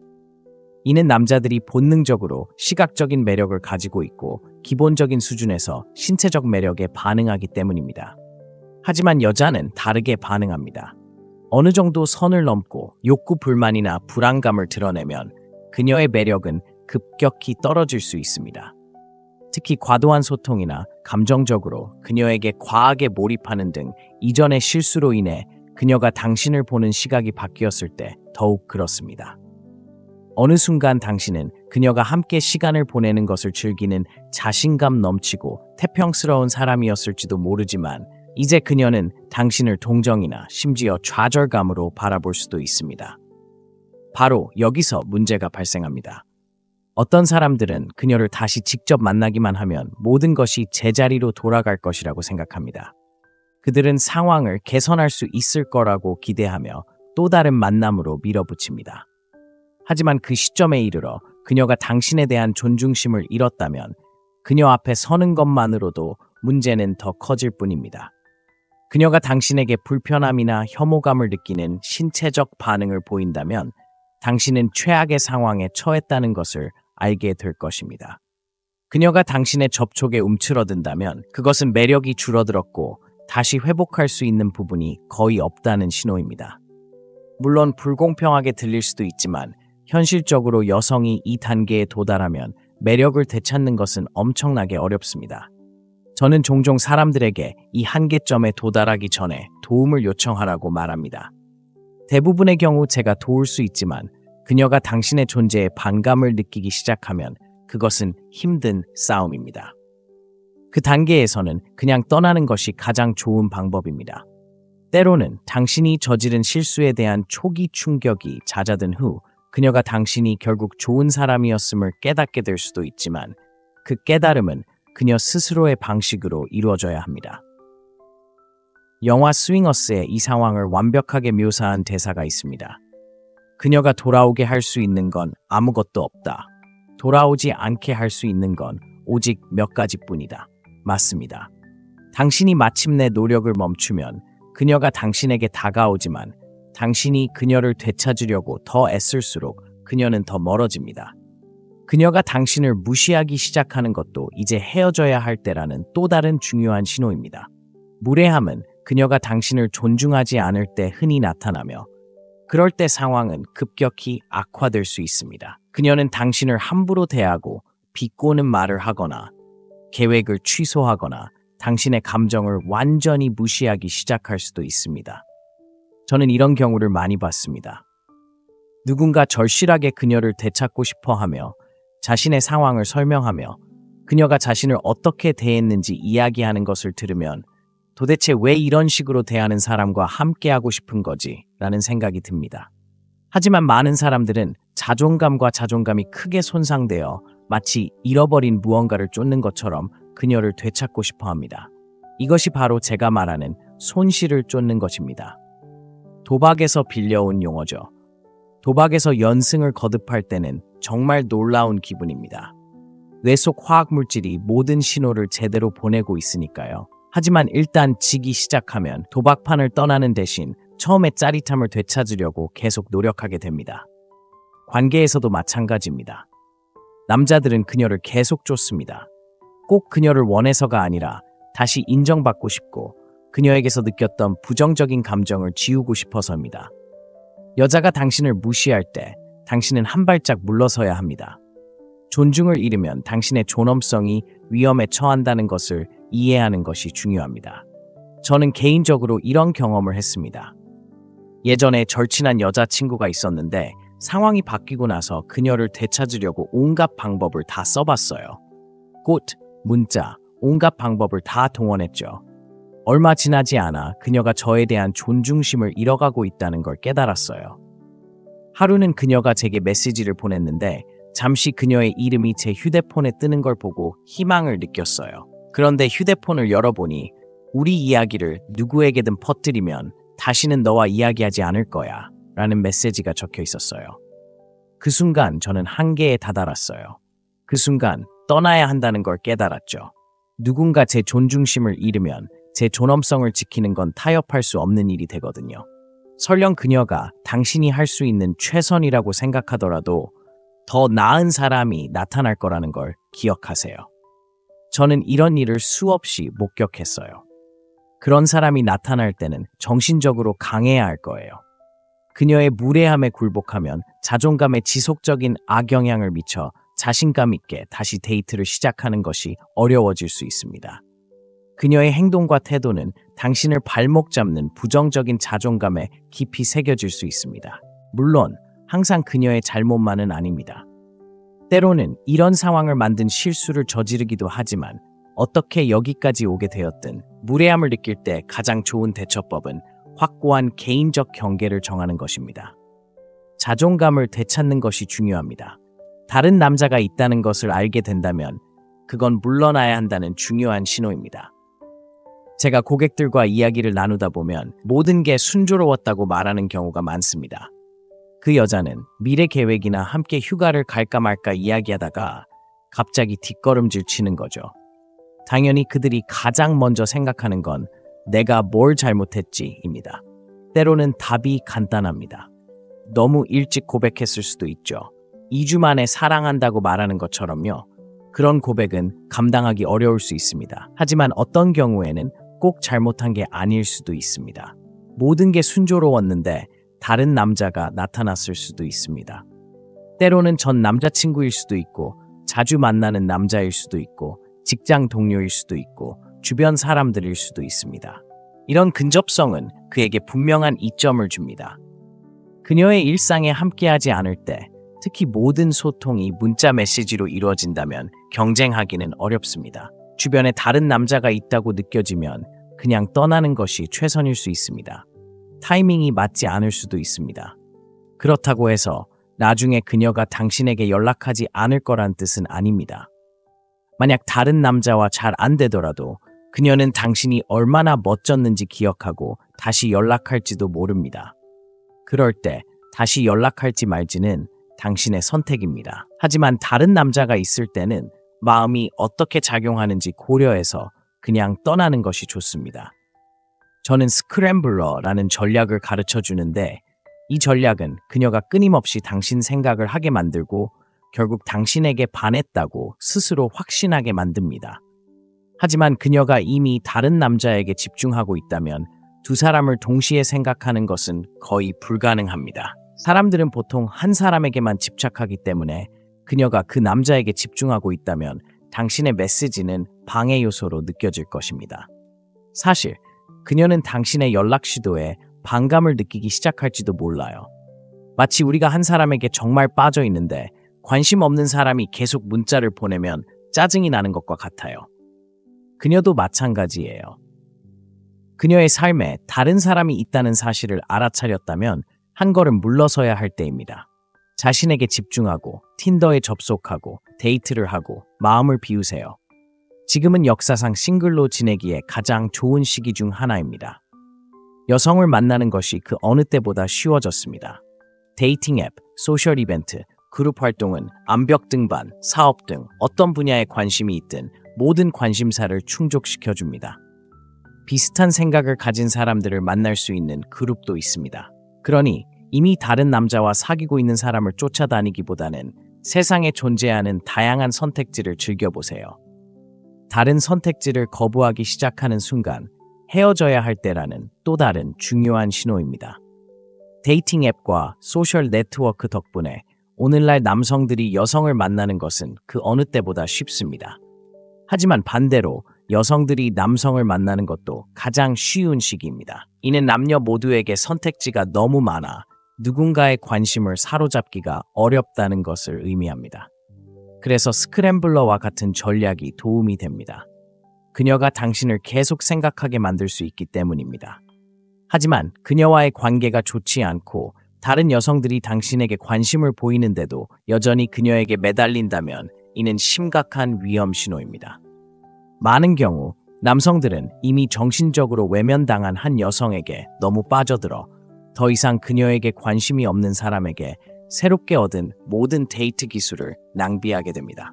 이는 남자들이 본능적으로 시각적인 매력을 가지고 있고 기본적인 수준에서 신체적 매력에 반응하기 때문입니다. 하지만 여자는 다르게 반응합니다. 어느 정도 선을 넘고 욕구 불만이나 불안감을 드러내면 그녀의 매력은 급격히 떨어질 수 있습니다. 특히 과도한 소통이나 감정적으로 그녀에게 과하게 몰입하는 등 이전의 실수로 인해 그녀가 당신을 보는 시각이 바뀌었을 때 더욱 그렇습니다. 어느 순간 당신은 그녀가 함께 시간을 보내는 것을 즐기는 자신감 넘치고 태평스러운 사람이었을지도 모르지만 이제 그녀는 당신을 동정이나 심지어 좌절감으로 바라볼 수도 있습니다. 바로 여기서 문제가 발생합니다. 어떤 사람들은 그녀를 다시 직접 만나기만 하면 모든 것이 제자리로 돌아갈 것이라고 생각합니다. 그들은 상황을 개선할 수 있을 거라고 기대하며 또 다른 만남으로 밀어붙입니다. 하지만 그 시점에 이르러 그녀가 당신에 대한 존중심을 잃었다면 그녀 앞에 서는 것만으로도 문제는 더 커질 뿐입니다. 그녀가 당신에게 불편함이나 혐오감을 느끼는 신체적 반응을 보인다면 당신은 최악의 상황에 처했다는 것을 알게 될 것입니다. 그녀가 당신의 접촉에 움츠러든다면 그것은 매력이 줄어들었고 다시 회복할 수 있는 부분이 거의 없다는 신호입니다. 물론 불공평하게 들릴 수도 있지만 현실적으로 여성이 이 단계에 도달하면 매력을 되찾는 것은 엄청나게 어렵습니다. 저는 종종 사람들에게 이 한계점에 도달하기 전에 도움을 요청하라고 말합니다. 대부분의 경우 제가 도울 수 있지만 그녀가 당신의 존재에 반감을 느끼기 시작하면 그것은 힘든 싸움입니다. 그 단계에서는 그냥 떠나는 것이 가장 좋은 방법입니다. 때로는 당신이 저지른 실수에 대한 초기 충격이 잦아든 후 그녀가 당신이 결국 좋은 사람이었음을 깨닫게 될 수도 있지만 그 깨달음은 그녀 스스로의 방식으로 이루어져야 합니다. 영화 스윙어스에 이 상황을 완벽하게 묘사한 대사가 있습니다. 그녀가 돌아오게 할 수 있는 건 아무것도 없다. 돌아오지 않게 할 수 있는 건 오직 몇 가지뿐이다. 맞습니다. 당신이 마침내 노력을 멈추면 그녀가 당신에게 다가오지만 당신이 그녀를 되찾으려고 더 애쓸수록 그녀는 더 멀어집니다. 그녀가 당신을 무시하기 시작하는 것도 이제 헤어져야 할 때라는 또 다른 중요한 신호입니다. 무례함은 그녀가 당신을 존중하지 않을 때 흔히 나타나며 그럴 때 상황은 급격히 악화될 수 있습니다. 그녀는 당신을 함부로 대하고 비꼬는 말을 하거나 계획을 취소하거나 당신의 감정을 완전히 무시하기 시작할 수도 있습니다. 저는 이런 경우를 많이 봤습니다. 누군가 절실하게 그녀를 되찾고 싶어 하며 자신의 상황을 설명하며 그녀가 자신을 어떻게 대했는지 이야기하는 것을 들으면 도대체 왜 이런 식으로 대하는 사람과 함께하고 싶은 거지? 라는 생각이 듭니다. 하지만 많은 사람들은 자존감과 자존감이 크게 손상되어 마치 잃어버린 무언가를 쫓는 것처럼 그녀를 되찾고 싶어 합니다. 이것이 바로 제가 말하는 손실을 쫓는 것입니다. 도박에서 빌려온 용어죠. 도박에서 연승을 거듭할 때는 정말 놀라운 기분입니다. 뇌 속 화학물질이 모든 신호를 제대로 보내고 있으니까요. 하지만 일단 지기 시작하면 도박판을 떠나는 대신 처음의 짜릿함을 되찾으려고 계속 노력하게 됩니다. 관계에서도 마찬가지입니다. 남자들은 그녀를 계속 쫓습니다. 꼭 그녀를 원해서가 아니라 다시 인정받고 싶고 그녀에게서 느꼈던 부정적인 감정을 지우고 싶어서입니다. 여자가 당신을 무시할 때 당신은 한 발짝 물러서야 합니다. 존중을 잃으면 당신의 존엄성이 위험에 처한다는 것을 이해하는 것이 중요합니다. 저는 개인적으로 이런 경험을 했습니다. 예전에 절친한 여자친구가 있었는데 상황이 바뀌고 나서 그녀를 되찾으려고 온갖 방법을 다 써봤어요. 꽃, 문자, 온갖 방법을 다 동원했죠. 얼마 지나지 않아 그녀가 저에 대한 존중심을 잃어가고 있다는 걸 깨달았어요. 하루는 그녀가 제게 메시지를 보냈는데 잠시 그녀의 이름이 제 휴대폰에 뜨는 걸 보고 희망을 느꼈어요. 그런데 휴대폰을 열어보니 우리 이야기를 누구에게든 퍼뜨리면 다시는 너와 이야기하지 않을 거야 라는 메시지가 적혀 있었어요. 그 순간 저는 한계에 다다랐어요. 그 순간 떠나야 한다는 걸 깨달았죠. 누군가 제 존중심을 잃으면 제 존엄성을 지키는 건 타협할 수 없는 일이 되거든요. 설령 그녀가 당신이 할 수 있는 최선이라고 생각하더라도 더 나은 사람이 나타날 거라는 걸 기억하세요. 저는 이런 일을 수없이 목격했어요. 그런 사람이 나타날 때는 정신적으로 강해야 할 거예요. 그녀의 무례함에 굴복하면 자존감에 지속적인 악영향을 미쳐 자신감 있게 다시 데이트를 시작하는 것이 어려워질 수 있습니다. 그녀의 행동과 태도는 당신을 발목 잡는 부정적인 자존감에 깊이 새겨질 수 있습니다. 물론 항상 그녀의 잘못만은 아닙니다. 때로는 이런 상황을 만든 실수를 저지르기도 하지만 어떻게 여기까지 오게 되었든 무례함을 느낄 때 가장 좋은 대처법은 확고한 개인적 경계를 정하는 것입니다. 자존감을 되찾는 것이 중요합니다. 다른 남자가 있다는 것을 알게 된다면 그건 물러나야 한다는 중요한 신호입니다. 제가 고객들과 이야기를 나누다 보면 모든 게 순조로웠다고 말하는 경우가 많습니다. 그 여자는 미래 계획이나 함께 휴가를 갈까 말까 이야기하다가 갑자기 뒷걸음질 치는 거죠. 당연히 그들이 가장 먼저 생각하는 건 내가 뭘 잘못했지입니다. 때로는 답이 간단합니다. 너무 일찍 고백했을 수도 있죠. 2주 만에 사랑한다고 말하는 것처럼요. 그런 고백은 감당하기 어려울 수 있습니다. 하지만 어떤 경우에는 꼭 잘못한 게 아닐 수도 있습니다. 모든 게 순조로웠는데 다른 남자가 나타났을 수도 있습니다. 때로는 전 남자친구일 수도 있고 자주 만나는 남자일 수도 있고 직장 동료일 수도 있고 주변 사람들일 수도 있습니다. 이런 근접성은 그에게 분명한 이점을 줍니다. 그녀의 일상에 함께하지 않을 때, 특히 모든 소통이 문자 메시지로 이루어진다면 경쟁하기는 어렵습니다. 주변에 다른 남자가 있다고 느껴지면 그냥 떠나는 것이 최선일 수 있습니다. 타이밍이 맞지 않을 수도 있습니다. 그렇다고 해서 나중에 그녀가 당신에게 연락하지 않을 거란 뜻은 아닙니다. 만약 다른 남자와 잘 안 되더라도 그녀는 당신이 얼마나 멋졌는지 기억하고 다시 연락할지도 모릅니다. 그럴 때 다시 연락할지 말지는 당신의 선택입니다. 하지만 다른 남자가 있을 때는 마음이 어떻게 작용하는지 고려해서 그냥 떠나는 것이 좋습니다. 저는 스크램블러라는 전략을 가르쳐 주는데 이 전략은 그녀가 끊임없이 당신 생각을 하게 만들고 결국 당신에게 반했다고 스스로 확신하게 만듭니다. 하지만 그녀가 이미 다른 남자에게 집중하고 있다면 두 사람을 동시에 생각하는 것은 거의 불가능합니다. 사람들은 보통 한 사람에게만 집착하기 때문에 그녀가 그 남자에게 집중하고 있다면 당신의 메시지는 방해 요소로 느껴질 것입니다. 사실 그녀는 당신의 연락 시도에 반감을 느끼기 시작할지도 몰라요. 마치 우리가 한 사람에게 정말 빠져 있는데 관심 없는 사람이 계속 문자를 보내면 짜증이 나는 것과 같아요. 그녀도 마찬가지예요. 그녀의 삶에 다른 사람이 있다는 사실을 알아차렸다면 한 걸음 물러서야 할 때입니다. 자신에게 집중하고 틴더에 접속하고 데이트를 하고 마음을 비우세요. 지금은 역사상 싱글로 지내기에 가장 좋은 시기 중 하나입니다. 여성을 만나는 것이 그 어느 때보다 쉬워졌습니다. 데이팅 앱, 소셜 이벤트, 그룹 활동은 암벽 등반, 사업 등 어떤 분야에 관심이 있든 모든 관심사를 충족시켜줍니다. 비슷한 생각을 가진 사람들을 만날 수 있는 그룹도 있습니다. 그러니 이미 다른 남자와 사귀고 있는 사람을 쫓아다니기보다는 세상에 존재하는 다양한 선택지를 즐겨보세요. 다른 선택지를 거부하기 시작하는 순간 헤어져야 할 때라는 또 다른 중요한 신호입니다. 데이팅 앱과 소셜 네트워크 덕분에 오늘날 남성들이 여성을 만나는 것은 그 어느 때보다 쉽습니다. 하지만 반대로 여성들이 남성을 만나는 것도 가장 쉬운 시기입니다. 이는 남녀 모두에게 선택지가 너무 많아 누군가의 관심을 사로잡기가 어렵다는 것을 의미합니다. 그래서 스크램블러와 같은 전략이 도움이 됩니다. 그녀가 당신을 계속 생각하게 만들 수 있기 때문입니다. 하지만 그녀와의 관계가 좋지 않고 다른 여성들이 당신에게 관심을 보이는데도 여전히 그녀에게 매달린다면 이는 심각한 위험 신호입니다. 많은 경우 남성들은 이미 정신적으로 외면당한 한 여성에게 너무 빠져들어 더 이상 그녀에게 관심이 없는 사람에게 새롭게 얻은 모든 데이트 기술을 낭비하게 됩니다.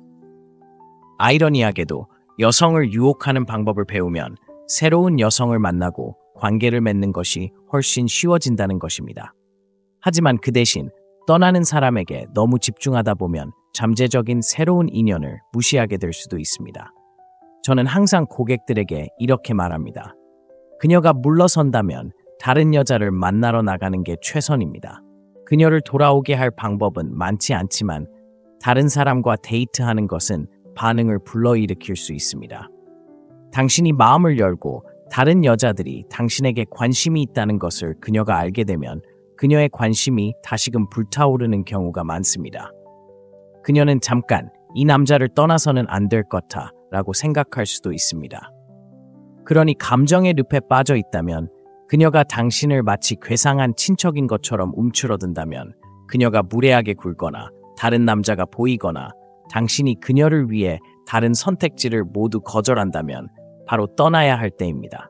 아이러니하게도 여성을 유혹하는 방법을 배우면 새로운 여성을 만나고 관계를 맺는 것이 훨씬 쉬워진다는 것입니다. 하지만 그 대신 떠나는 사람에게 너무 집중하다 보면 잠재적인 새로운 인연을 무시하게 될 수도 있습니다. 저는 항상 고객들에게 이렇게 말합니다. 그녀가 물러선다면 다른 여자를 만나러 나가는 게 최선입니다. 그녀를 돌아오게 할 방법은 많지 않지만 다른 사람과 데이트하는 것은 반응을 불러일으킬 수 있습니다. 당신이 마음을 열고 다른 여자들이 당신에게 관심이 있다는 것을 그녀가 알게 되면 그녀의 관심이 다시금 불타오르는 경우가 많습니다. 그녀는 잠깐 이 남자를 떠나서는 안 될 거다 라고 생각할 수도 있습니다. 그러니 감정의 늪에 빠져 있다면 그녀가 당신을 마치 괴상한 친척인 것처럼 움츠러든다면 그녀가 무례하게 굴거나 다른 남자가 보이거나 당신이 그녀를 위해 다른 선택지를 모두 거절한다면 바로 떠나야 할 때입니다.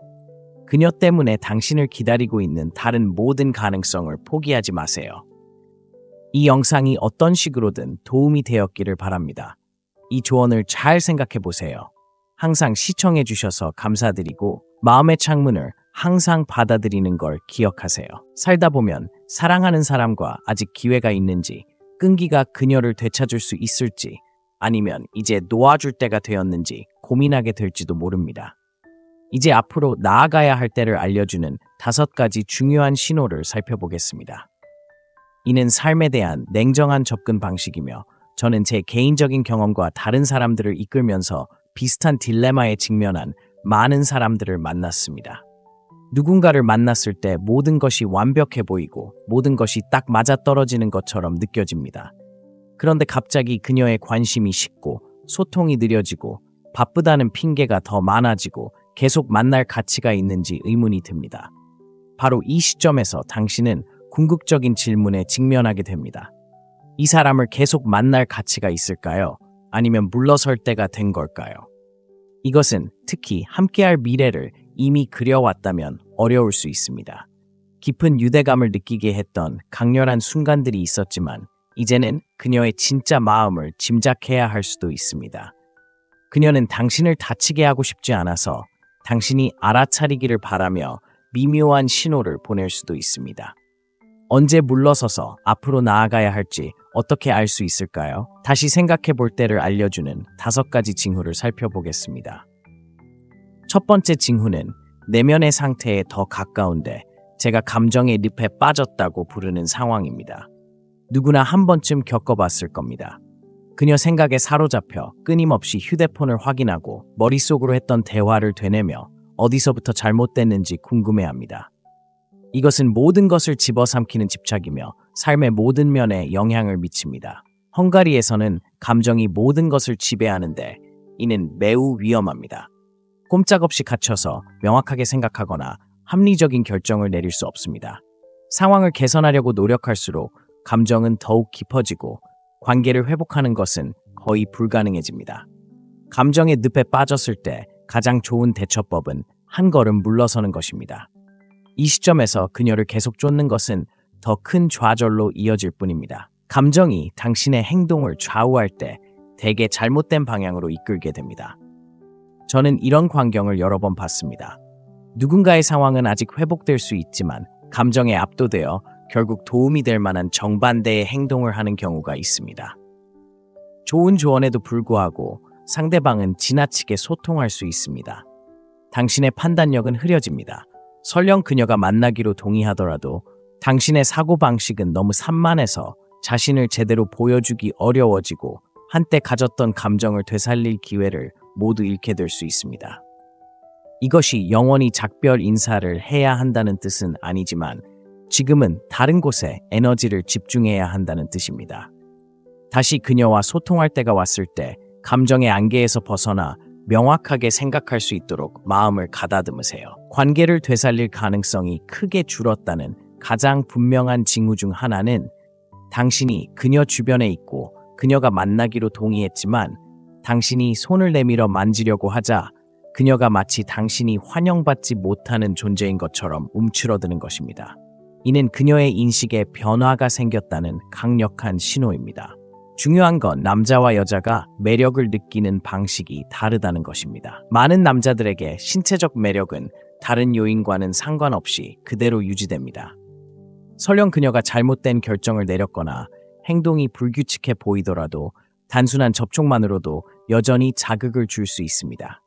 그녀 때문에 당신을 기다리고 있는 다른 모든 가능성을 포기하지 마세요. 이 영상이 어떤 식으로든 도움이 되었기를 바랍니다. 이 조언을 잘 생각해 보세요. 항상 시청해 주셔서 감사드리고 마음의 창문을 항상 받아들이는 걸 기억하세요. 살다 보면 사랑하는 사람과 아직 기회가 있는지, 끈기가 그녀를 되찾을 수 있을지, 아니면 이제 놓아줄 때가 되었는지 고민하게 될지도 모릅니다. 이제 앞으로 나아가야 할 때를 알려주는 5가지 중요한 신호를 살펴보겠습니다. 이는 삶에 대한 냉정한 접근 방식이며 저는 제 개인적인 경험과 다른 사람들을 이끌면서 비슷한 딜레마에 직면한 많은 사람들을 만났습니다. 누군가를 만났을 때 모든 것이 완벽해 보이고 모든 것이 딱 맞아떨어지는 것처럼 느껴집니다. 그런데 갑자기 그녀의 관심이 식고 소통이 느려지고 바쁘다는 핑계가 더 많아지고 계속 만날 가치가 있는지 의문이 듭니다. 바로 이 시점에서 당신은 궁극적인 질문에 직면하게 됩니다. 이 사람을 계속 만날 가치가 있을까요? 아니면 물러설 때가 된 걸까요? 이것은 특히 함께할 미래를 이미 그려왔다면 어려울 수 있습니다. 깊은 유대감을 느끼게 했던 강렬한 순간들이 있었지만 이제는 그녀의 진짜 마음을 짐작해야 할 수도 있습니다. 그녀는 당신을 다치게 하고 싶지 않아서 당신이 알아차리기를 바라며 미묘한 신호를 보낼 수도 있습니다. 언제 물러서서 앞으로 나아가야 할지 어떻게 알 수 있을까요? 다시 생각해 볼 때를 알려주는 5가지 징후를 살펴보겠습니다. 첫 번째 징후는 내면의 상태에 더 가까운데 제가 감정의 늪에 빠졌다고 부르는 상황입니다. 누구나 한 번쯤 겪어봤을 겁니다. 그녀 생각에 사로잡혀 끊임없이 휴대폰을 확인하고 머릿속으로 했던 대화를 되뇌며 어디서부터 잘못됐는지 궁금해합니다. 이것은 모든 것을 집어삼키는 집착이며 삶의 모든 면에 영향을 미칩니다. 헝가리에서는 감정이 모든 것을 지배하는데 이는 매우 위험합니다. 꼼짝없이 갇혀서 명확하게 생각하거나 합리적인 결정을 내릴 수 없습니다. 상황을 개선하려고 노력할수록 감정은 더욱 깊어지고 관계를 회복하는 것은 거의 불가능해집니다. 감정의 늪에 빠졌을 때 가장 좋은 대처법은 한 걸음 물러서는 것입니다. 이 시점에서 그녀를 계속 쫓는 것은 더 큰 좌절로 이어질 뿐입니다. 감정이 당신의 행동을 좌우할 때 대개 잘못된 방향으로 이끌게 됩니다. 저는 이런 광경을 여러 번 봤습니다. 누군가의 상황은 아직 회복될 수 있지만 감정에 압도되어 결국 도움이 될 만한 정반대의 행동을 하는 경우가 있습니다. 좋은 조언에도 불구하고 상대방은 지나치게 소통할 수 있습니다. 당신의 판단력은 흐려집니다. 설령 그녀가 만나기로 동의하더라도 당신의 사고방식은 너무 산만해서 자신을 제대로 보여주기 어려워지고 한때 가졌던 감정을 되살릴 기회를 모두 잃게 될 수 있습니다. 이것이 영원히 작별 인사를 해야 한다는 뜻은 아니지만 지금은 다른 곳에 에너지를 집중해야 한다는 뜻입니다. 다시 그녀와 소통할 때가 왔을 때 감정의 안개에서 벗어나 명확하게 생각할 수 있도록 마음을 가다듬으세요. 관계를 되살릴 가능성이 크게 줄었다는 가장 분명한 징후 중 하나는 당신이 그녀 주변에 있고 그녀가 만나기로 동의했지만 당신이 손을 내밀어 만지려고 하자 그녀가 마치 당신이 환영받지 못하는 존재인 것처럼 움츠러드는 것입니다. 이는 그녀의 인식에 변화가 생겼다는 강력한 신호입니다. 중요한 건 남자와 여자가 매력을 느끼는 방식이 다르다는 것입니다. 많은 남자들에게 신체적 매력은 다른 요인과는 상관없이 그대로 유지됩니다. 설령 그녀가 잘못된 결정을 내렸거나 행동이 불규칙해 보이더라도 단순한 접촉만으로도 여전히 자극을 줄 수 있습니다.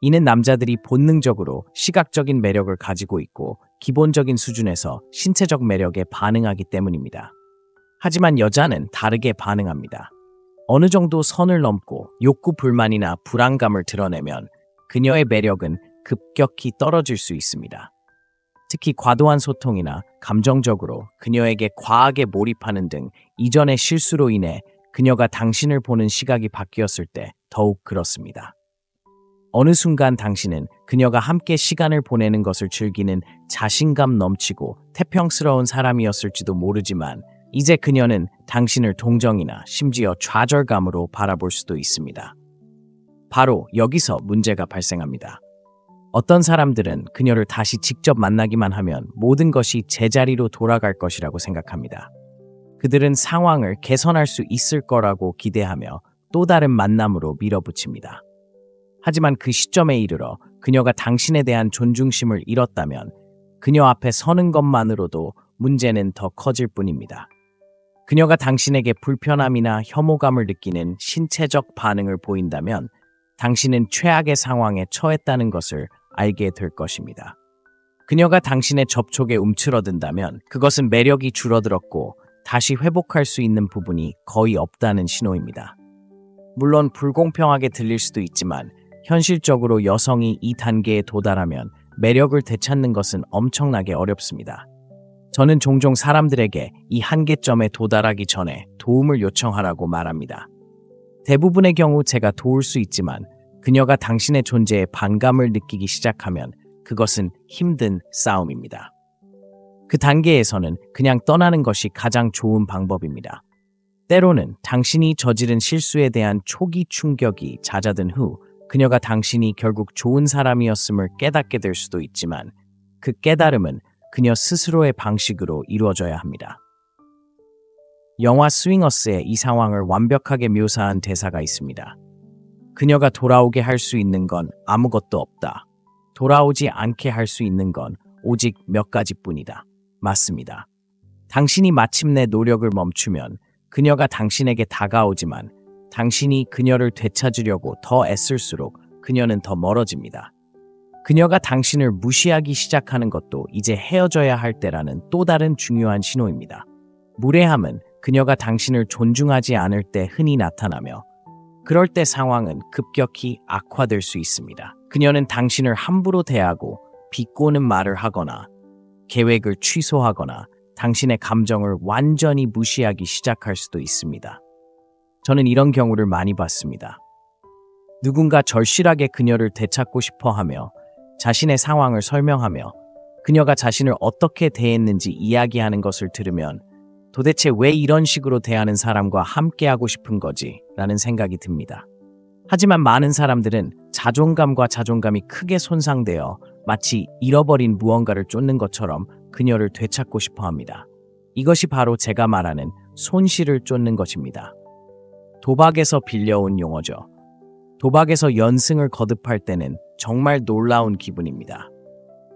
이는 남자들이 본능적으로 시각적인 매력을 가지고 있고 기본적인 수준에서 신체적 매력에 반응하기 때문입니다. 하지만 여자는 다르게 반응합니다. 어느 정도 선을 넘고 욕구 불만이나 불안감을 드러내면 그녀의 매력은 급격히 떨어질 수 있습니다. 특히 과도한 소통이나 감정적으로 그녀에게 과하게 몰입하는 등 이전의 실수로 인해 그녀가 당신을 보는 시각이 바뀌었을 때 더욱 그렇습니다. 어느 순간 당신은 그녀가 함께 시간을 보내는 것을 즐기는 자신감 넘치고 태평스러운 사람이었을지도 모르지만 이제 그녀는 당신을 동정이나 심지어 좌절감으로 바라볼 수도 있습니다. 바로 여기서 문제가 발생합니다. 어떤 사람들은 그녀를 다시 직접 만나기만 하면 모든 것이 제자리로 돌아갈 것이라고 생각합니다. 그들은 상황을 개선할 수 있을 거라고 기대하며 또 다른 만남으로 밀어붙입니다. 하지만 그 시점에 이르러 그녀가 당신에 대한 존중심을 잃었다면 그녀 앞에 서는 것만으로도 문제는 더 커질 뿐입니다. 그녀가 당신에게 불편함이나 혐오감을 느끼는 신체적 반응을 보인다면 당신은 최악의 상황에 처했다는 것을 알게 될 것입니다. 그녀가 당신의 접촉에 움츠러든다면 그것은 매력이 줄어들었고 다시 회복할 수 있는 부분이 거의 없다는 신호입니다. 물론 불공평하게 들릴 수도 있지만 현실적으로 여성이 이 단계에 도달하면 매력을 되찾는 것은 엄청나게 어렵습니다. 저는 종종 사람들에게 이 한계점에 도달하기 전에 도움을 요청하라고 말합니다. 대부분의 경우 제가 도울 수 있지만 그녀가 당신의 존재에 반감을 느끼기 시작하면 그것은 힘든 싸움입니다. 그 단계에서는 그냥 떠나는 것이 가장 좋은 방법입니다. 때로는 당신이 저지른 실수에 대한 초기 충격이 잦아든 후 그녀가 당신이 결국 좋은 사람이었음을 깨닫게 될 수도 있지만 그 깨달음은 그녀 스스로의 방식으로 이루어져야 합니다. 영화 스윙어스에 이 상황을 완벽하게 묘사한 대사가 있습니다. 그녀가 돌아오게 할 수 있는 건 아무것도 없다. 돌아오지 않게 할 수 있는 건 오직 몇 가지뿐이다. 맞습니다. 당신이 마침내 노력을 멈추면 그녀가 당신에게 다가오지만 당신이 그녀를 되찾으려고 더 애쓸수록 그녀는 더 멀어집니다. 그녀가 당신을 무시하기 시작하는 것도 이제 헤어져야 할 때라는 또 다른 중요한 신호입니다. 무례함은 그녀가 당신을 존중하지 않을 때 흔히 나타나며 그럴 때 상황은 급격히 악화될 수 있습니다. 그녀는 당신을 함부로 대하고 비꼬는 말을 하거나 계획을 취소하거나 당신의 감정을 완전히 무시하기 시작할 수도 있습니다. 저는 이런 경우를 많이 봤습니다. 누군가 절실하게 그녀를 되찾고 싶어 하며 자신의 상황을 설명하며 그녀가 자신을 어떻게 대했는지 이야기하는 것을 들으면 도대체 왜 이런 식으로 대하는 사람과 함께하고 싶은 거지? 라는 생각이 듭니다. 하지만 많은 사람들은 자존감과 자존감이 크게 손상되어 마치 잃어버린 무언가를 쫓는 것처럼 그녀를 되찾고 싶어 합니다. 이것이 바로 제가 말하는 손실을 쫓는 것입니다. 도박에서 빌려온 용어죠. 도박에서 연승을 거듭할 때는 정말 놀라운 기분입니다.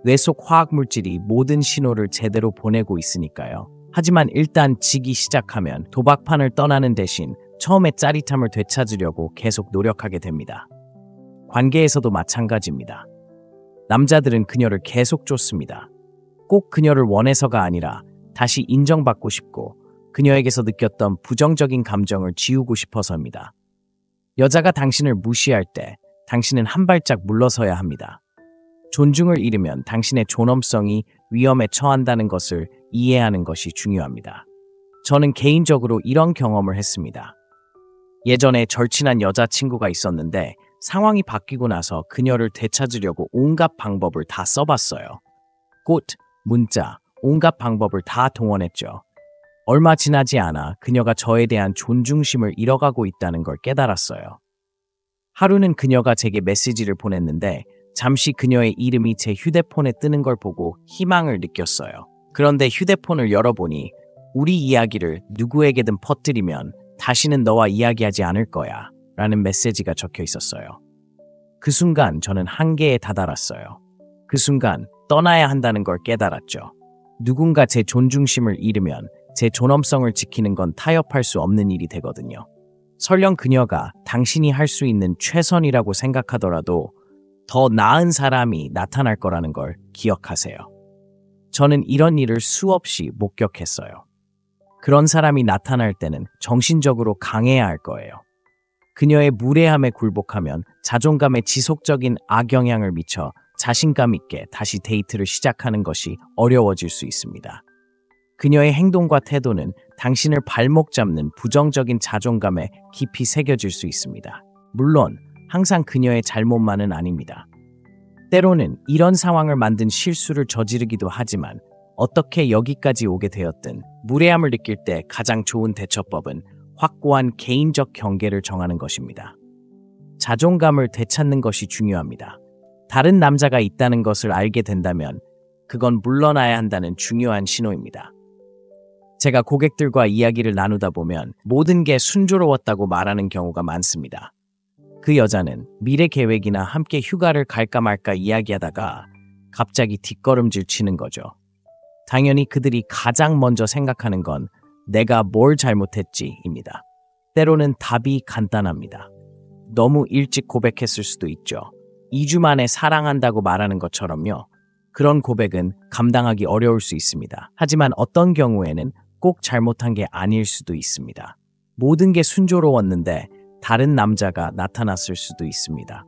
뇌 속 화학물질이 모든 신호를 제대로 보내고 있으니까요. 하지만 일단 지기 시작하면 도박판을 떠나는 대신 처음의 짜릿함을 되찾으려고 계속 노력하게 됩니다. 관계에서도 마찬가지입니다. 남자들은 그녀를 계속 쫓습니다. 꼭 그녀를 원해서가 아니라 다시 인정받고 싶고 그녀에게서 느꼈던 부정적인 감정을 지우고 싶어서입니다. 여자가 당신을 무시할 때 당신은 한 발짝 물러서야 합니다. 존중을 잃으면 당신의 존엄성이 위험에 처한다는 것을 이해하는 것이 중요합니다. 저는 개인적으로 이런 경험을 했습니다. 예전에 절친한 여자친구가 있었는데 상황이 바뀌고 나서 그녀를 되찾으려고 온갖 방법을 다 써봤어요. 꽃, 문자, 온갖 방법을 다 동원했죠. 얼마 지나지 않아 그녀가 저에 대한 존중심을 잃어가고 있다는 걸 깨달았어요. 하루는 그녀가 제게 메시지를 보냈는데 잠시 그녀의 이름이 제 휴대폰에 뜨는 걸 보고 희망을 느꼈어요. 그런데 휴대폰을 열어보니 우리 이야기를 누구에게든 퍼뜨리면 다시는 너와 이야기하지 않을 거야 라는 메시지가 적혀 있었어요. 그 순간 저는 한계에 다다랐어요. 그 순간 떠나야 한다는 걸 깨달았죠. 누군가 제 존중심을 잃으면 제 존엄성을 지키는 건 타협할 수 없는 일이 되거든요. 설령 그녀가 당신이 할 수 있는 최선이라고 생각하더라도 더 나은 사람이 나타날 거라는 걸 기억하세요. 저는 이런 일을 수없이 목격했어요. 그런 사람이 나타날 때는 정신적으로 강해야 할 거예요. 그녀의 무례함에 굴복하면 자존감에 지속적인 악영향을 미쳐 자신감 있게 다시 데이트를 시작하는 것이 어려워질 수 있습니다. 그녀의 행동과 태도는 당신을 발목 잡는 부정적인 자존감에 깊이 새겨질 수 있습니다. 물론 항상 그녀의 잘못만은 아닙니다. 때로는 이런 상황을 만든 실수를 저지르기도 하지만 어떻게 여기까지 오게 되었든 무례함을 느낄 때 가장 좋은 대처법은 확고한 개인적 경계를 정하는 것입니다. 자존감을 되찾는 것이 중요합니다. 다른 남자가 있다는 것을 알게 된다면 그건 물러나야 한다는 중요한 신호입니다. 제가 고객들과 이야기를 나누다 보면 모든 게 순조로웠다고 말하는 경우가 많습니다. 그 여자는 미래 계획이나 함께 휴가를 갈까 말까 이야기하다가 갑자기 뒷걸음질 치는 거죠. 당연히 그들이 가장 먼저 생각하는 건 내가 뭘 잘못했지입니다. 때로는 답이 간단합니다. 너무 일찍 고백했을 수도 있죠. 2주 만에 사랑한다고 말하는 것처럼요. 그런 고백은 감당하기 어려울 수 있습니다. 하지만 어떤 경우에는 꼭 잘못한 게 아닐 수도 있습니다. 모든 게 순조로웠는데 다른 남자가 나타났을 수도 있습니다.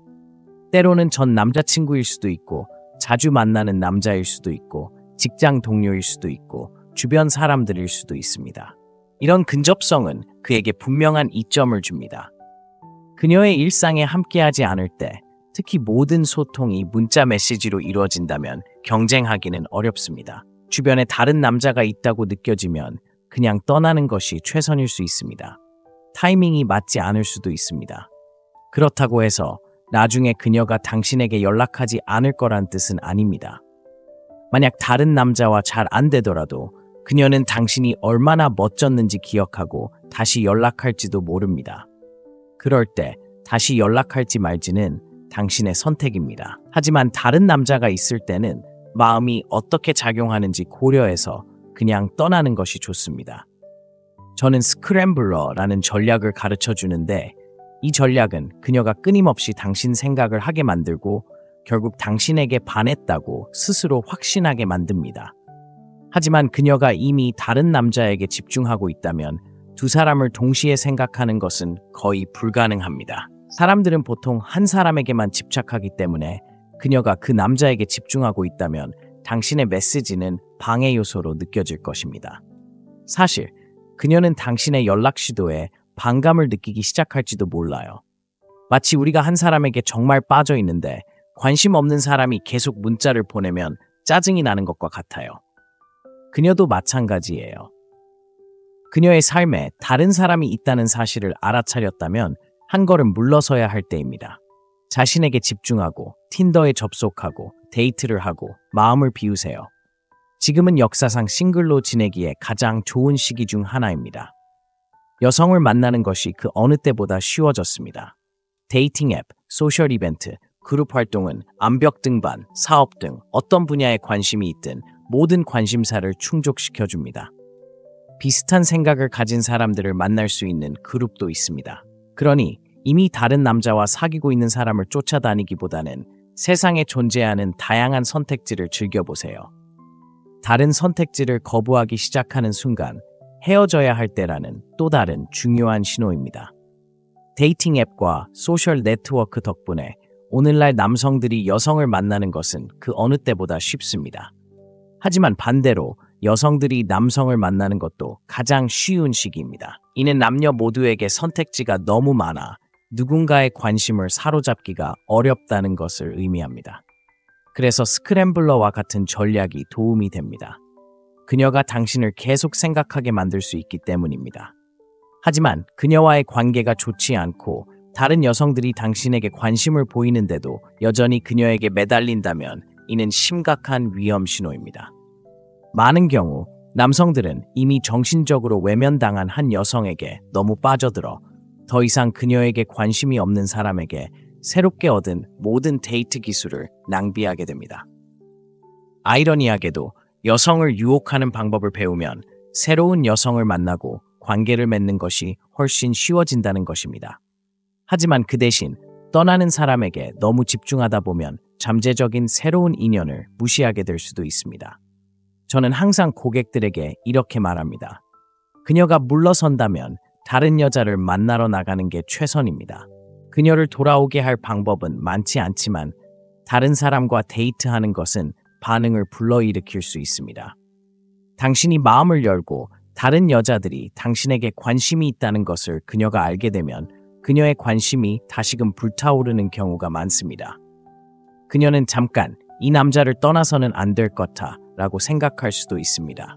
때로는 전 남자친구일 수도 있고 자주 만나는 남자일 수도 있고 직장 동료일 수도 있고 주변 사람들일 수도 있습니다. 이런 근접성은 그에게 분명한 이점을 줍니다. 그녀의 일상에 함께하지 않을 때, 특히 모든 소통이 문자 메시지로 이루어진다면 경쟁하기는 어렵습니다. 주변에 다른 남자가 있다고 느껴지면 그냥 떠나는 것이 최선일 수 있습니다. 타이밍이 맞지 않을 수도 있습니다. 그렇다고 해서 나중에 그녀가 당신에게 연락하지 않을 거란 뜻은 아닙니다. 만약 다른 남자와 잘 안 되더라도 그녀는 당신이 얼마나 멋졌는지 기억하고 다시 연락할지도 모릅니다. 그럴 때 다시 연락할지 말지는 당신의 선택입니다. 하지만 다른 남자가 있을 때는 마음이 어떻게 작용하는지 고려해서 그냥 떠나는 것이 좋습니다. 저는 스크램블러라는 전략을 가르쳐 주는데 이 전략은 그녀가 끊임없이 당신 생각을 하게 만들고 결국 당신에게 반했다고 스스로 확신하게 만듭니다. 하지만 그녀가 이미 다른 남자에게 집중하고 있다면 두 사람을 동시에 생각하는 것은 거의 불가능합니다. 사람들은 보통 한 사람에게만 집착하기 때문에 그녀가 그 남자에게 집중하고 있다면 당신의 메시지는 방해 요소로 느껴질 것입니다. 사실 그녀는 당신의 연락 시도에 반감을 느끼기 시작할지도 몰라요. 마치 우리가 한 사람에게 정말 빠져 있는데 관심 없는 사람이 계속 문자를 보내면 짜증이 나는 것과 같아요. 그녀도 마찬가지예요. 그녀의 삶에 다른 사람이 있다는 사실을 알아차렸다면 한 걸음 물러서야 할 때입니다. 자신에게 집중하고 틴더에 접속하고 데이트를 하고 마음을 비우세요. 지금은 역사상 싱글로 지내기에 가장 좋은 시기 중 하나입니다. 여성을 만나는 것이 그 어느 때보다 쉬워졌습니다. 데이팅 앱, 소셜 이벤트, 그룹 활동은 암벽 등반, 사업 등 어떤 분야에 관심이 있든 모든 관심사를 충족시켜줍니다. 비슷한 생각을 가진 사람들을 만날 수 있는 그룹도 있습니다. 그러니 이미 다른 남자와 사귀고 있는 사람을 쫓아다니기보다는 세상에 존재하는 다양한 선택지를 즐겨보세요. 다른 선택지를 거부하기 시작하는 순간 헤어져야 할 때라는 또 다른 중요한 신호입니다. 데이팅 앱과 소셜 네트워크 덕분에 오늘날 남성들이 여성을 만나는 것은 그 어느 때보다 쉽습니다. 하지만 반대로 여성들이 남성을 만나는 것도 가장 쉬운 시기입니다. 이는 남녀 모두에게 선택지가 너무 많아 누군가의 관심을 사로잡기가 어렵다는 것을 의미합니다. 그래서 스크램블러와 같은 전략이 도움이 됩니다. 그녀가 당신을 계속 생각하게 만들 수 있기 때문입니다. 하지만 그녀와의 관계가 좋지 않고 다른 여성들이 당신에게 관심을 보이는데도 여전히 그녀에게 매달린다면 이는 심각한 위험 신호입니다. 많은 경우 남성들은 이미 정신적으로 외면당한 한 여성에게 너무 빠져들어 더 이상 그녀에게 관심이 없는 사람에게 새롭게 얻은 모든 데이트 기술을 낭비하게 됩니다. 아이러니하게도 여성을 유혹하는 방법을 배우면 새로운 여성을 만나고 관계를 맺는 것이 훨씬 쉬워진다는 것입니다. 하지만 그 대신 떠나는 사람에게 너무 집중하다 보면 잠재적인 새로운 인연을 무시하게 될 수도 있습니다. 저는 항상 고객들에게 이렇게 말합니다. 그녀가 물러선다면 다른 여자를 만나러 나가는 게 최선입니다. 그녀를 돌아오게 할 방법은 많지 않지만 다른 사람과 데이트하는 것은 반응을 불러일으킬 수 있습니다. 당신이 마음을 열고 다른 여자들이 당신에게 관심이 있다는 것을 그녀가 알게 되면 그녀의 관심이 다시금 불타오르는 경우가 많습니다. 그녀는 잠깐 이 남자를 떠나서는 안 될 거다 라고 생각할 수도 있습니다.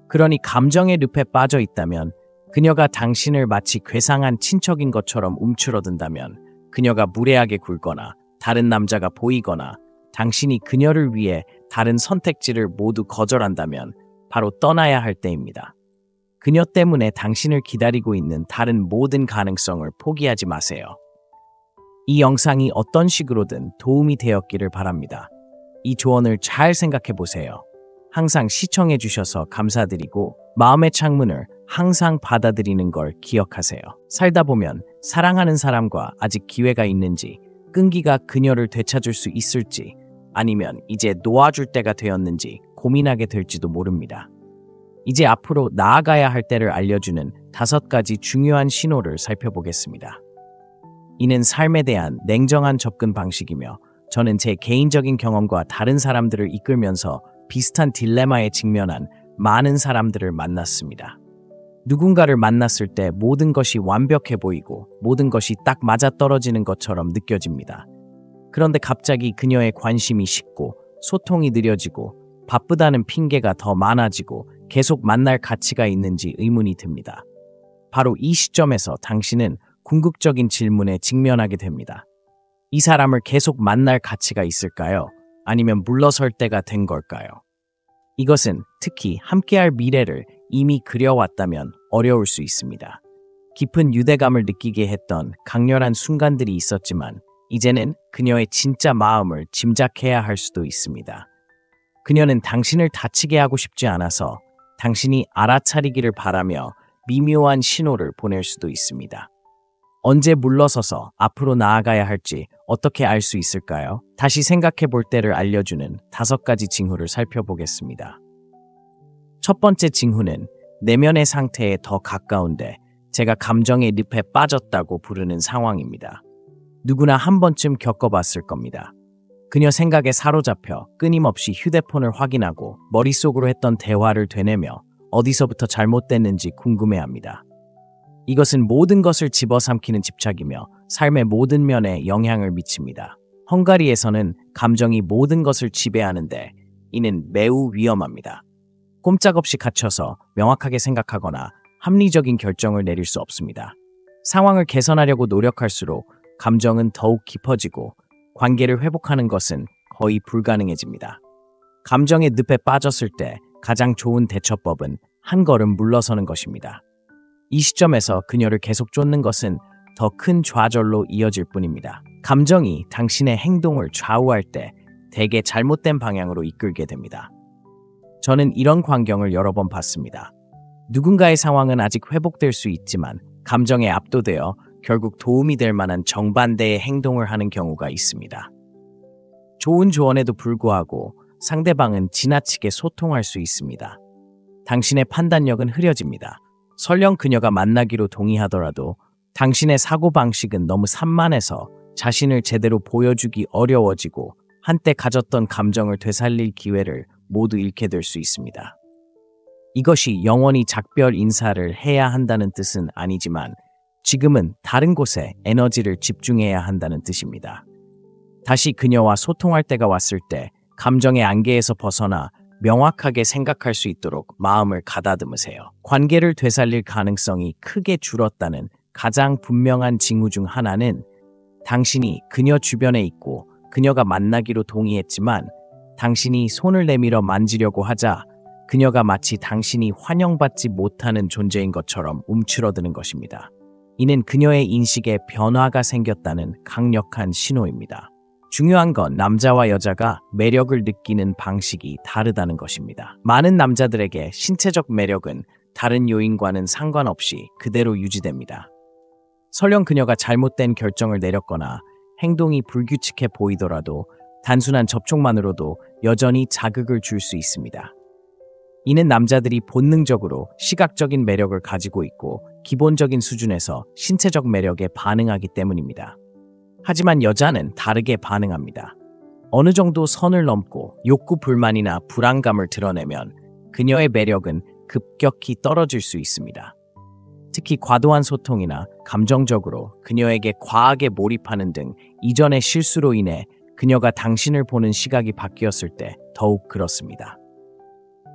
그러니 감정의 늪에 빠져 있다면 그녀가 당신을 마치 괴상한 친척인 것처럼 움츠러든다면 그녀가 무례하게 굴거나 다른 남자가 보이거나 당신이 그녀를 위해 다른 선택지를 모두 거절한다면 바로 떠나야 할 때입니다. 그녀 때문에 당신을 기다리고 있는 다른 모든 가능성을 포기하지 마세요. 이 영상이 어떤 식으로든 도움이 되었기를 바랍니다. 이 조언을 잘 생각해 보세요. 항상 시청해 주셔서 감사드리고 마음의 창문을 항상 받아들이는 걸 기억하세요. 살다 보면 사랑하는 사람과 아직 기회가 있는지, 끈기가 그녀를 되찾을 수 있을지, 아니면 이제 놓아줄 때가 되었는지 고민하게 될지도 모릅니다. 이제 앞으로 나아가야 할 때를 알려주는 5가지 중요한 신호를 살펴보겠습니다. 이는 삶에 대한 냉정한 접근 방식이며 저는 제 개인적인 경험과 다른 사람들을 이끌면서 비슷한 딜레마에 직면한 많은 사람들을 만났습니다. 누군가를 만났을 때 모든 것이 완벽해 보이고 모든 것이 딱 맞아떨어지는 것처럼 느껴집니다. 그런데 갑자기 그녀의 관심이 식고 소통이 느려지고 바쁘다는 핑계가 더 많아지고 계속 만날 가치가 있는지 의문이 듭니다. 바로 이 시점에서 당신은 궁극적인 질문에 직면하게 됩니다. 이 사람을 계속 만날 가치가 있을까요? 아니면 물러설 때가 된 걸까요? 이것은 특히 함께할 미래를 이미 그려왔다면 어려울 수 있습니다. 깊은 유대감을 느끼게 했던 강렬한 순간들이 있었지만 이제는 그녀의 진짜 마음을 짐작해야 할 수도 있습니다. 그녀는 당신을 다치게 하고 싶지 않아서 당신이 알아차리기를 바라며 미묘한 신호를 보낼 수도 있습니다. 언제 물러서서 앞으로 나아가야 할지 어떻게 알 수 있을까요? 다시 생각해 볼 때를 알려주는 5가지 징후를 살펴보겠습니다. 첫 번째 징후는 내면의 상태에 더 가까운데 제가 감정의 늪에 빠졌다고 부르는 상황입니다. 누구나 한 번쯤 겪어봤을 겁니다. 그녀 생각에 사로잡혀 끊임없이 휴대폰을 확인하고 머릿속으로 했던 대화를 되뇌며 어디서부터 잘못됐는지 궁금해합니다. 이것은 모든 것을 집어삼키는 집착이며 삶의 모든 면에 영향을 미칩니다. 헝가리에서는 감정이 모든 것을 지배하는데 이는 매우 위험합니다. 꼼짝없이 갇혀서 명확하게 생각하거나 합리적인 결정을 내릴 수 없습니다. 상황을 개선하려고 노력할수록 감정은 더욱 깊어지고 관계를 회복하는 것은 거의 불가능해집니다. 감정의 늪에 빠졌을 때 가장 좋은 대처법은 한 걸음 물러서는 것입니다. 이 시점에서 그녀를 계속 쫓는 것은 더 큰 좌절로 이어질 뿐입니다. 감정이 당신의 행동을 좌우할 때 대개 잘못된 방향으로 이끌게 됩니다. 저는 이런 광경을 여러 번 봤습니다. 누군가의 상황은 아직 회복될 수 있지만 감정에 압도되어 결국 도움이 될 만한 정반대의 행동을 하는 경우가 있습니다. 좋은 조언에도 불구하고 상대방은 지나치게 소통할 수 있습니다. 당신의 판단력은 흐려집니다. 설령 그녀가 만나기로 동의하더라도 당신의 사고방식은 너무 산만해서 자신을 제대로 보여주기 어려워지고 한때 가졌던 감정을 되살릴 기회를 모두 잃게 될 수 있습니다. 이것이 영원히 작별 인사를 해야 한다는 뜻은 아니지만 지금은 다른 곳에 에너지를 집중해야 한다는 뜻입니다. 다시 그녀와 소통할 때가 왔을 때 감정의 안개에서 벗어나 명확하게 생각할 수 있도록 마음을 가다듬으세요. 관계를 되살릴 가능성이 크게 줄었다는 가장 분명한 징후 중 하나는 당신이 그녀 주변에 있고 그녀가 만나기로 동의했지만 당신이 손을 내밀어 만지려고 하자 그녀가 마치 당신이 환영받지 못하는 존재인 것처럼 움츠러드는 것입니다. 이는 그녀의 인식에 변화가 생겼다는 강력한 신호입니다. 중요한 건 남자와 여자가 매력을 느끼는 방식이 다르다는 것입니다. 많은 남자들에게 신체적 매력은 다른 요인과는 상관없이 그대로 유지됩니다. 설령 그녀가 잘못된 결정을 내렸거나 행동이 불규칙해 보이더라도 단순한 접촉만으로도 여전히 자극을 줄 수 있습니다. 이는 남자들이 본능적으로 시각적인 매력을 가지고 있고 기본적인 수준에서 신체적 매력에 반응하기 때문입니다. 하지만 여자는 다르게 반응합니다. 어느 정도 선을 넘고 욕구 불만이나 불안감을 드러내면 그녀의 매력은 급격히 떨어질 수 있습니다. 특히 과도한 소통이나 감정적으로 그녀에게 과하게 몰입하는 등 이전의 실수로 인해 그녀가 당신을 보는 시각이 바뀌었을 때 더욱 그렇습니다.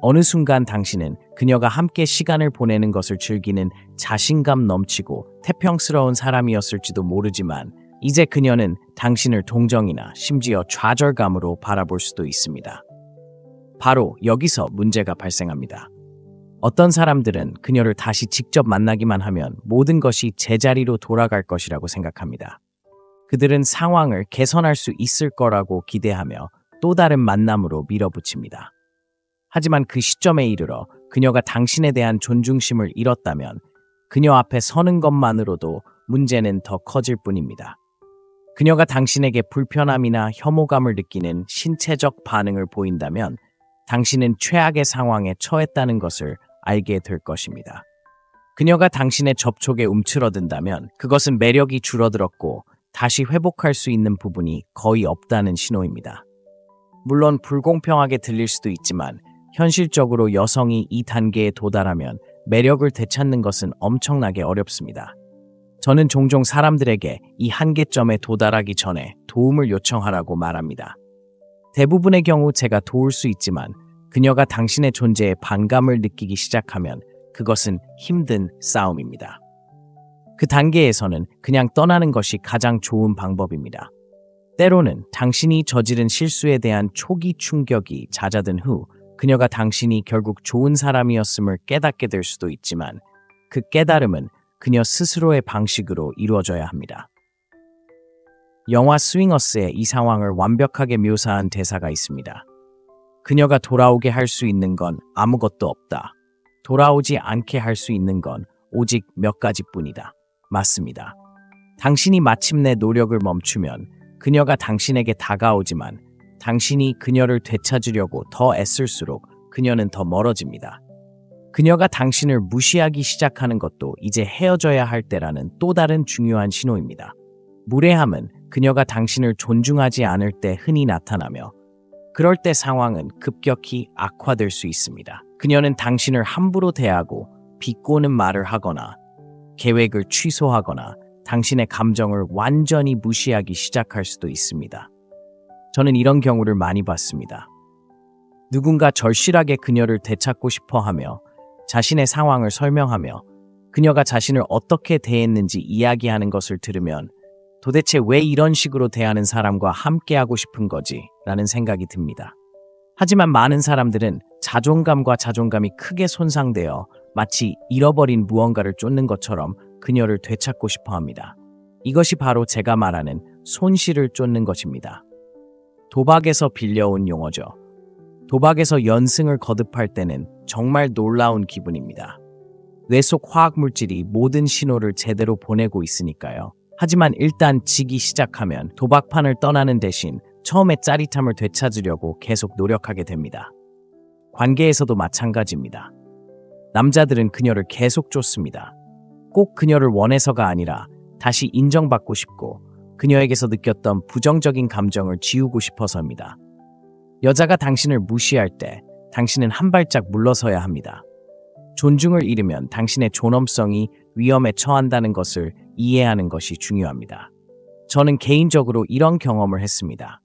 어느 순간 당신은 그녀가 함께 시간을 보내는 것을 즐기는 자신감 넘치고 태평스러운 사람이었을지도 모르지만 이제 그녀는 당신을 동정이나 심지어 좌절감으로 바라볼 수도 있습니다. 바로 여기서 문제가 발생합니다. 어떤 사람들은 그녀를 다시 직접 만나기만 하면 모든 것이 제자리로 돌아갈 것이라고 생각합니다. 그들은 상황을 개선할 수 있을 거라고 기대하며 또 다른 만남으로 밀어붙입니다. 하지만 그 시점에 이르러 그녀가 당신에 대한 존중심을 잃었다면 그녀 앞에 서는 것만으로도 문제는 더 커질 뿐입니다. 그녀가 당신에게 불편함이나 혐오감을 느끼는 신체적 반응을 보인다면 당신은 최악의 상황에 처했다는 것을 알게 될 것입니다. 그녀가 당신의 접촉에 움츠러든다면 그것은 매력이 줄어들었고 다시 회복할 수 있는 부분이 거의 없다는 신호입니다. 물론 불공평하게 들릴 수도 있지만 현실적으로 여성이 이 단계에 도달하면 매력을 되찾는 것은 엄청나게 어렵습니다. 저는 종종 사람들에게 이 한계점에 도달하기 전에 도움을 요청하라고 말합니다. 대부분의 경우 제가 도울 수 있지만 그녀가 당신의 존재에 반감을 느끼기 시작하면 그것은 힘든 싸움입니다. 그 단계에서는 그냥 떠나는 것이 가장 좋은 방법입니다. 때로는 당신이 저지른 실수에 대한 초기 충격이 잦아든 후 그녀가 당신이 결국 좋은 사람이었음을 깨닫게 될 수도 있지만 그 깨달음은 그녀 스스로의 방식으로 이루어져야 합니다. 영화 스윙어스에 이 상황을 완벽하게 묘사한 대사가 있습니다. 그녀가 돌아오게 할 수 있는 건 아무것도 없다. 돌아오지 않게 할 수 있는 건 오직 몇 가지뿐이다. 맞습니다. 당신이 마침내 노력을 멈추면 그녀가 당신에게 다가오지만 당신이 그녀를 되찾으려고 더 애쓸수록 그녀는 더 멀어집니다. 그녀가 당신을 무시하기 시작하는 것도 이제 헤어져야 할 때라는 또 다른 중요한 신호입니다. 무례함은 그녀가 당신을 존중하지 않을 때 흔히 나타나며 그럴 때 상황은 급격히 악화될 수 있습니다. 그녀는 당신을 함부로 대하고 비꼬는 말을 하거나 계획을 취소하거나 당신의 감정을 완전히 무시하기 시작할 수도 있습니다. 저는 이런 경우를 많이 봤습니다. 누군가 절실하게 그녀를 되찾고 싶어 하며 자신의 상황을 설명하며 그녀가 자신을 어떻게 대했는지 이야기하는 것을 들으면 도대체 왜 이런 식으로 대하는 사람과 함께하고 싶은 거지? 라는 생각이 듭니다. 하지만 많은 사람들은 자존감과 자존감이 크게 손상되어 마치 잃어버린 무언가를 쫓는 것처럼 그녀를 되찾고 싶어 합니다. 이것이 바로 제가 말하는 손실을 쫓는 것입니다. 도박에서 빌려온 용어죠. 도박에서 연승을 거듭할 때는 정말 놀라운 기분입니다. 뇌 속 화학물질이 모든 신호를 제대로 보내고 있으니까요. 하지만 일단 지기 시작하면 도박판을 떠나는 대신 처음의 짜릿함을 되찾으려고 계속 노력하게 됩니다. 관계에서도 마찬가지입니다. 남자들은 그녀를 계속 쫓습니다. 꼭 그녀를 원해서가 아니라 다시 인정받고 싶고 그녀에게서 느꼈던 부정적인 감정을 지우고 싶어서입니다. 여자가 당신을 무시할 때 당신은 한 발짝 물러서야 합니다. 존중을 잃으면 당신의 존엄성이 위험에 처한다는 것을 이해하는 것이 중요합니다. 저는 개인적으로 이런 경험을 했습니다.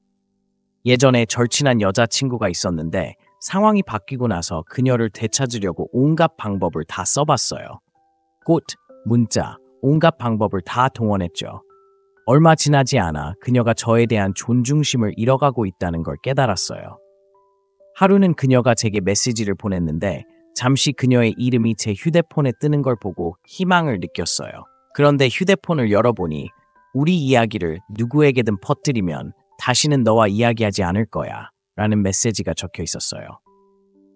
예전에 절친한 여자친구가 있었는데 상황이 바뀌고 나서 그녀를 되찾으려고 온갖 방법을 다 써봤어요. 꽃, 문자, 온갖 방법을 다 동원했죠. 얼마 지나지 않아 그녀가 저에 대한 존중심을 잃어가고 있다는 걸 깨달았어요. 하루는 그녀가 제게 메시지를 보냈는데 잠시 그녀의 이름이 제 휴대폰에 뜨는 걸 보고 희망을 느꼈어요. 그런데 휴대폰을 열어보니 우리 이야기를 누구에게든 퍼뜨리면 다시는 너와 이야기하지 않을 거야 라는 메시지가 적혀 있었어요.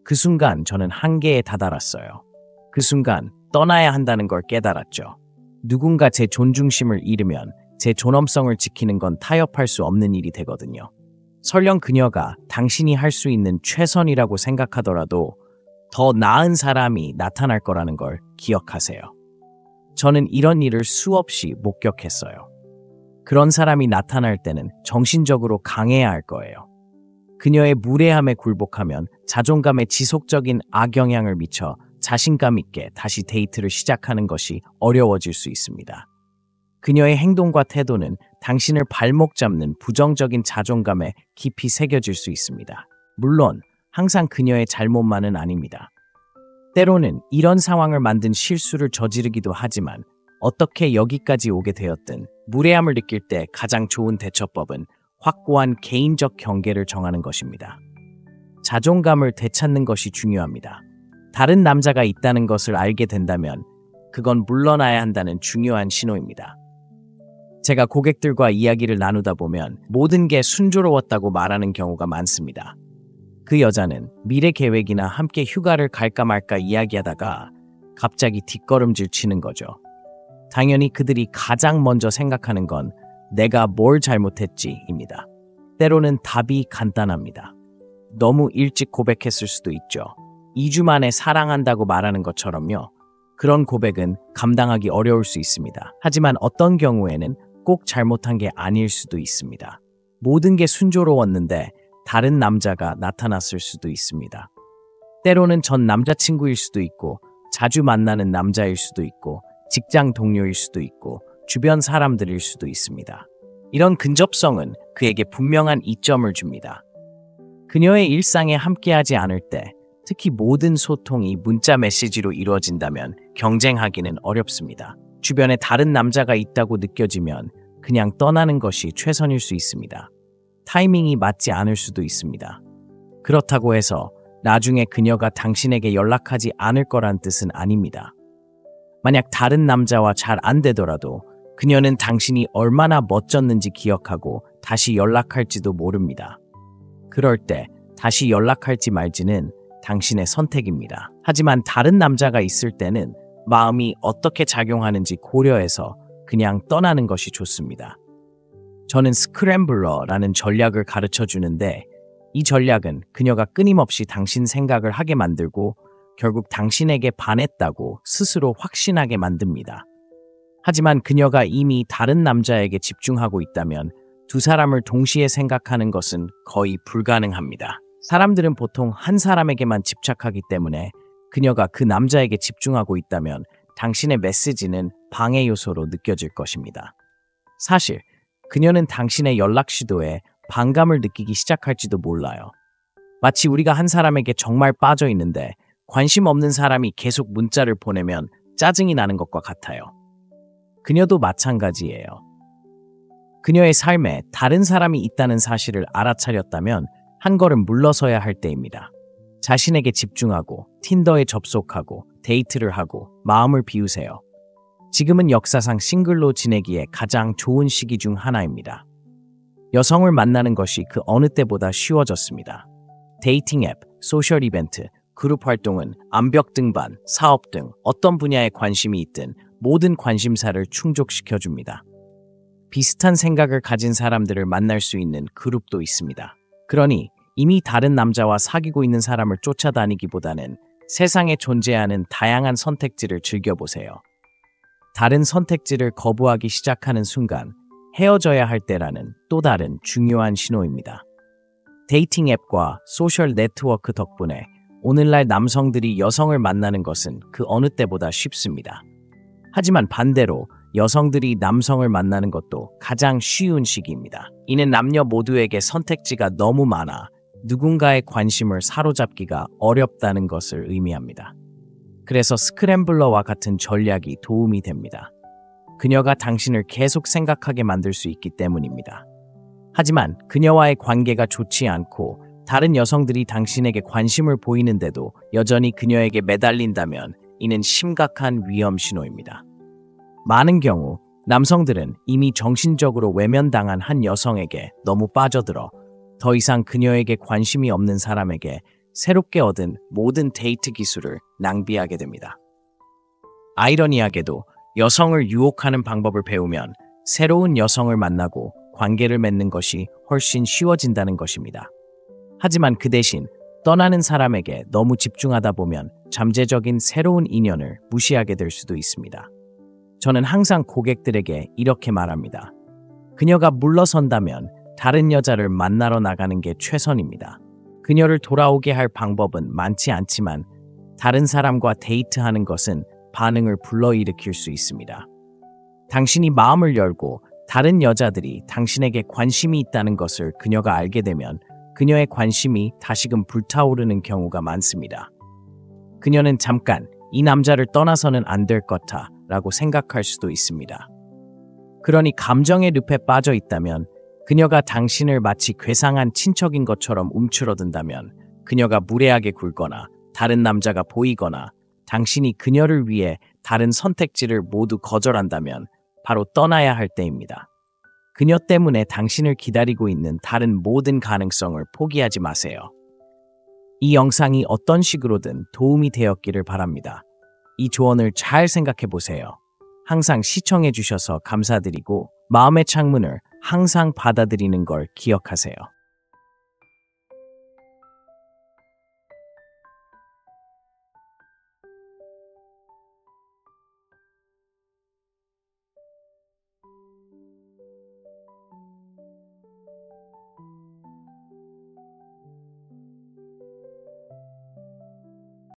그 순간 저는 한계에 다다랐어요. 그 순간 떠나야 한다는 걸 깨달았죠. 누군가 제 존중심을 잃으면 제 존엄성을 지키는 건 타협할 수 없는 일이 되거든요. 설령 그녀가 당신이 할 수 있는 최선이라고 생각하더라도 더 나은 사람이 나타날 거라는 걸 기억하세요. 저는 이런 일을 수없이 목격했어요. 그런 사람이 나타날 때는 정신적으로 강해야 할 거예요. 그녀의 무례함에 굴복하면 자존감에 지속적인 악영향을 미쳐 자신감 있게 다시 데이트를 시작하는 것이 어려워질 수 있습니다. 그녀의 행동과 태도는 당신을 발목 잡는 부정적인 자존감에 깊이 새겨질 수 있습니다. 물론 항상 그녀의 잘못만은 아닙니다. 때로는 이런 상황을 만든 실수를 저지르기도 하지만 어떻게 여기까지 오게 되었든 무례함을 느낄 때 가장 좋은 대처법은 확고한 개인적 경계를 정하는 것입니다. 자존감을 되찾는 것이 중요합니다. 다른 남자가 있다는 것을 알게 된다면 그건 물러나야 한다는 중요한 신호입니다. 제가 고객들과 이야기를 나누다 보면 모든 게 순조로웠다고 말하는 경우가 많습니다. 그 여자는 미래 계획이나 함께 휴가를 갈까 말까 이야기하다가 갑자기 뒷걸음질 치는 거죠. 당연히 그들이 가장 먼저 생각하는 건 내가 뭘 잘못했지입니다. 때로는 답이 간단합니다. 너무 일찍 고백했을 수도 있죠. 2주 만에 사랑한다고 말하는 것처럼요. 그런 고백은 감당하기 어려울 수 있습니다. 하지만 어떤 경우에는 꼭 잘못한 게 아닐 수도 있습니다. 모든 게 순조로웠는데 다른 남자가 나타났을 수도 있습니다. 때로는 전 남자친구일 수도 있고 자주 만나는 남자일 수도 있고 직장 동료일 수도 있고 주변 사람들일 수도 있습니다. 이런 근접성은 그에게 분명한 이점을 줍니다. 그녀의 일상에 함께하지 않을 때, 특히 모든 소통이 문자 메시지로 이루어진다면 경쟁하기는 어렵습니다. 주변에 다른 남자가 있다고 느껴지면 그냥 떠나는 것이 최선일 수 있습니다. 타이밍이 맞지 않을 수도 있습니다. 그렇다고 해서 나중에 그녀가 당신에게 연락하지 않을 거란 뜻은 아닙니다. 만약 다른 남자와 잘 안 되더라도 그녀는 당신이 얼마나 멋졌는지 기억하고 다시 연락할지도 모릅니다. 그럴 때 다시 연락할지 말지는 당신의 선택입니다. 하지만 다른 남자가 있을 때는 마음이 어떻게 작용하는지 고려해서 그냥 떠나는 것이 좋습니다. 저는 스크램블러라는 전략을 가르쳐 주는데 이 전략은 그녀가 끊임없이 당신 생각을 하게 만들고 결국 당신에게 반했다고 스스로 확신하게 만듭니다. 하지만 그녀가 이미 다른 남자에게 집중하고 있다면 두 사람을 동시에 생각하는 것은 거의 불가능합니다. 사람들은 보통 한 사람에게만 집착하기 때문에 그녀가 그 남자에게 집중하고 있다면 당신의 메시지는 방해 요소로 느껴질 것입니다. 사실 그녀는 당신의 연락 시도에 반감을 느끼기 시작할지도 몰라요. 마치 우리가 한 사람에게 정말 빠져 있는데 관심 없는 사람이 계속 문자를 보내면 짜증이 나는 것과 같아요. 그녀도 마찬가지예요. 그녀의 삶에 다른 사람이 있다는 사실을 알아차렸다면 한 걸음 물러서야 할 때입니다. 자신에게 집중하고 틴더에 접속하고 데이트를 하고 마음을 비우세요. 지금은 역사상 싱글로 지내기에 가장 좋은 시기 중 하나입니다. 여성을 만나는 것이 그 어느 때보다 쉬워졌습니다. 데이팅 앱, 소셜 이벤트, 그룹 활동은 암벽 등반, 사업 등 어떤 분야에 관심이 있든 모든 관심사를 충족시켜줍니다. 비슷한 생각을 가진 사람들을 만날 수 있는 그룹도 있습니다. 그러니 이미 다른 남자와 사귀고 있는 사람을 쫓아다니기보다는 세상에 존재하는 다양한 선택지를 즐겨보세요. 다른 선택지를 거부하기 시작하는 순간 헤어져야 할 때라는 또 다른 중요한 신호입니다. 데이팅 앱과 소셜 네트워크 덕분에 오늘날 남성들이 여성을 만나는 것은 그 어느 때보다 쉽습니다. 하지만 반대로 여성들이 남성을 만나는 것도 가장 쉬운 시기입니다. 이는 남녀 모두에게 선택지가 너무 많아 누군가의 관심을 사로잡기가 어렵다는 것을 의미합니다. 그래서 스크램블러와 같은 전략이 도움이 됩니다. 그녀가 당신을 계속 생각하게 만들 수 있기 때문입니다. 하지만 그녀와의 관계가 좋지 않고 다른 여성들이 당신에게 관심을 보이는데도 여전히 그녀에게 매달린다면 이는 심각한 위험 신호입니다. 많은 경우 남성들은 이미 정신적으로 외면당한 한 여성에게 너무 빠져들어 더 이상 그녀에게 관심이 없는 사람에게 새롭게 얻은 모든 데이트 기술을 낭비하게 됩니다. 아이러니하게도 여성을 유혹하는 방법을 배우면 새로운 여성을 만나고 관계를 맺는 것이 훨씬 쉬워진다는 것입니다. 하지만 그 대신 떠나는 사람에게 너무 집중하다 보면 잠재적인 새로운 인연을 무시하게 될 수도 있습니다. 저는 항상 고객들에게 이렇게 말합니다. 그녀가 물러선다면 다른 여자를 만나러 나가는 게 최선입니다. 그녀를 돌아오게 할 방법은 많지 않지만 다른 사람과 데이트하는 것은 반응을 불러일으킬 수 있습니다. 당신이 마음을 열고 다른 여자들이 당신에게 관심이 있다는 것을 그녀가 알게 되면 그녀의 관심이 다시금 불타오르는 경우가 많습니다. 그녀는 잠깐 이 남자를 떠나서는 안 될 것 같아 라고 생각할 수도 있습니다. 그러니 감정의 늪에 빠져 있다면, 그녀가 당신을 마치 괴상한 친척인 것처럼 움츠러든다면, 그녀가 무례하게 굴거나 다른 남자가 보이거나 당신이 그녀를 위해 다른 선택지를 모두 거절한다면 바로 떠나야 할 때입니다. 그녀 때문에 당신을 기다리고 있는 다른 모든 가능성을 포기하지 마세요. 이 영상이 어떤 식으로든 도움이 되었기를 바랍니다. 이 조언을 잘 생각해 보세요. 항상 시청해 주셔서 감사드리고 마음의 창문을 항상 받아들이는 걸 기억하세요.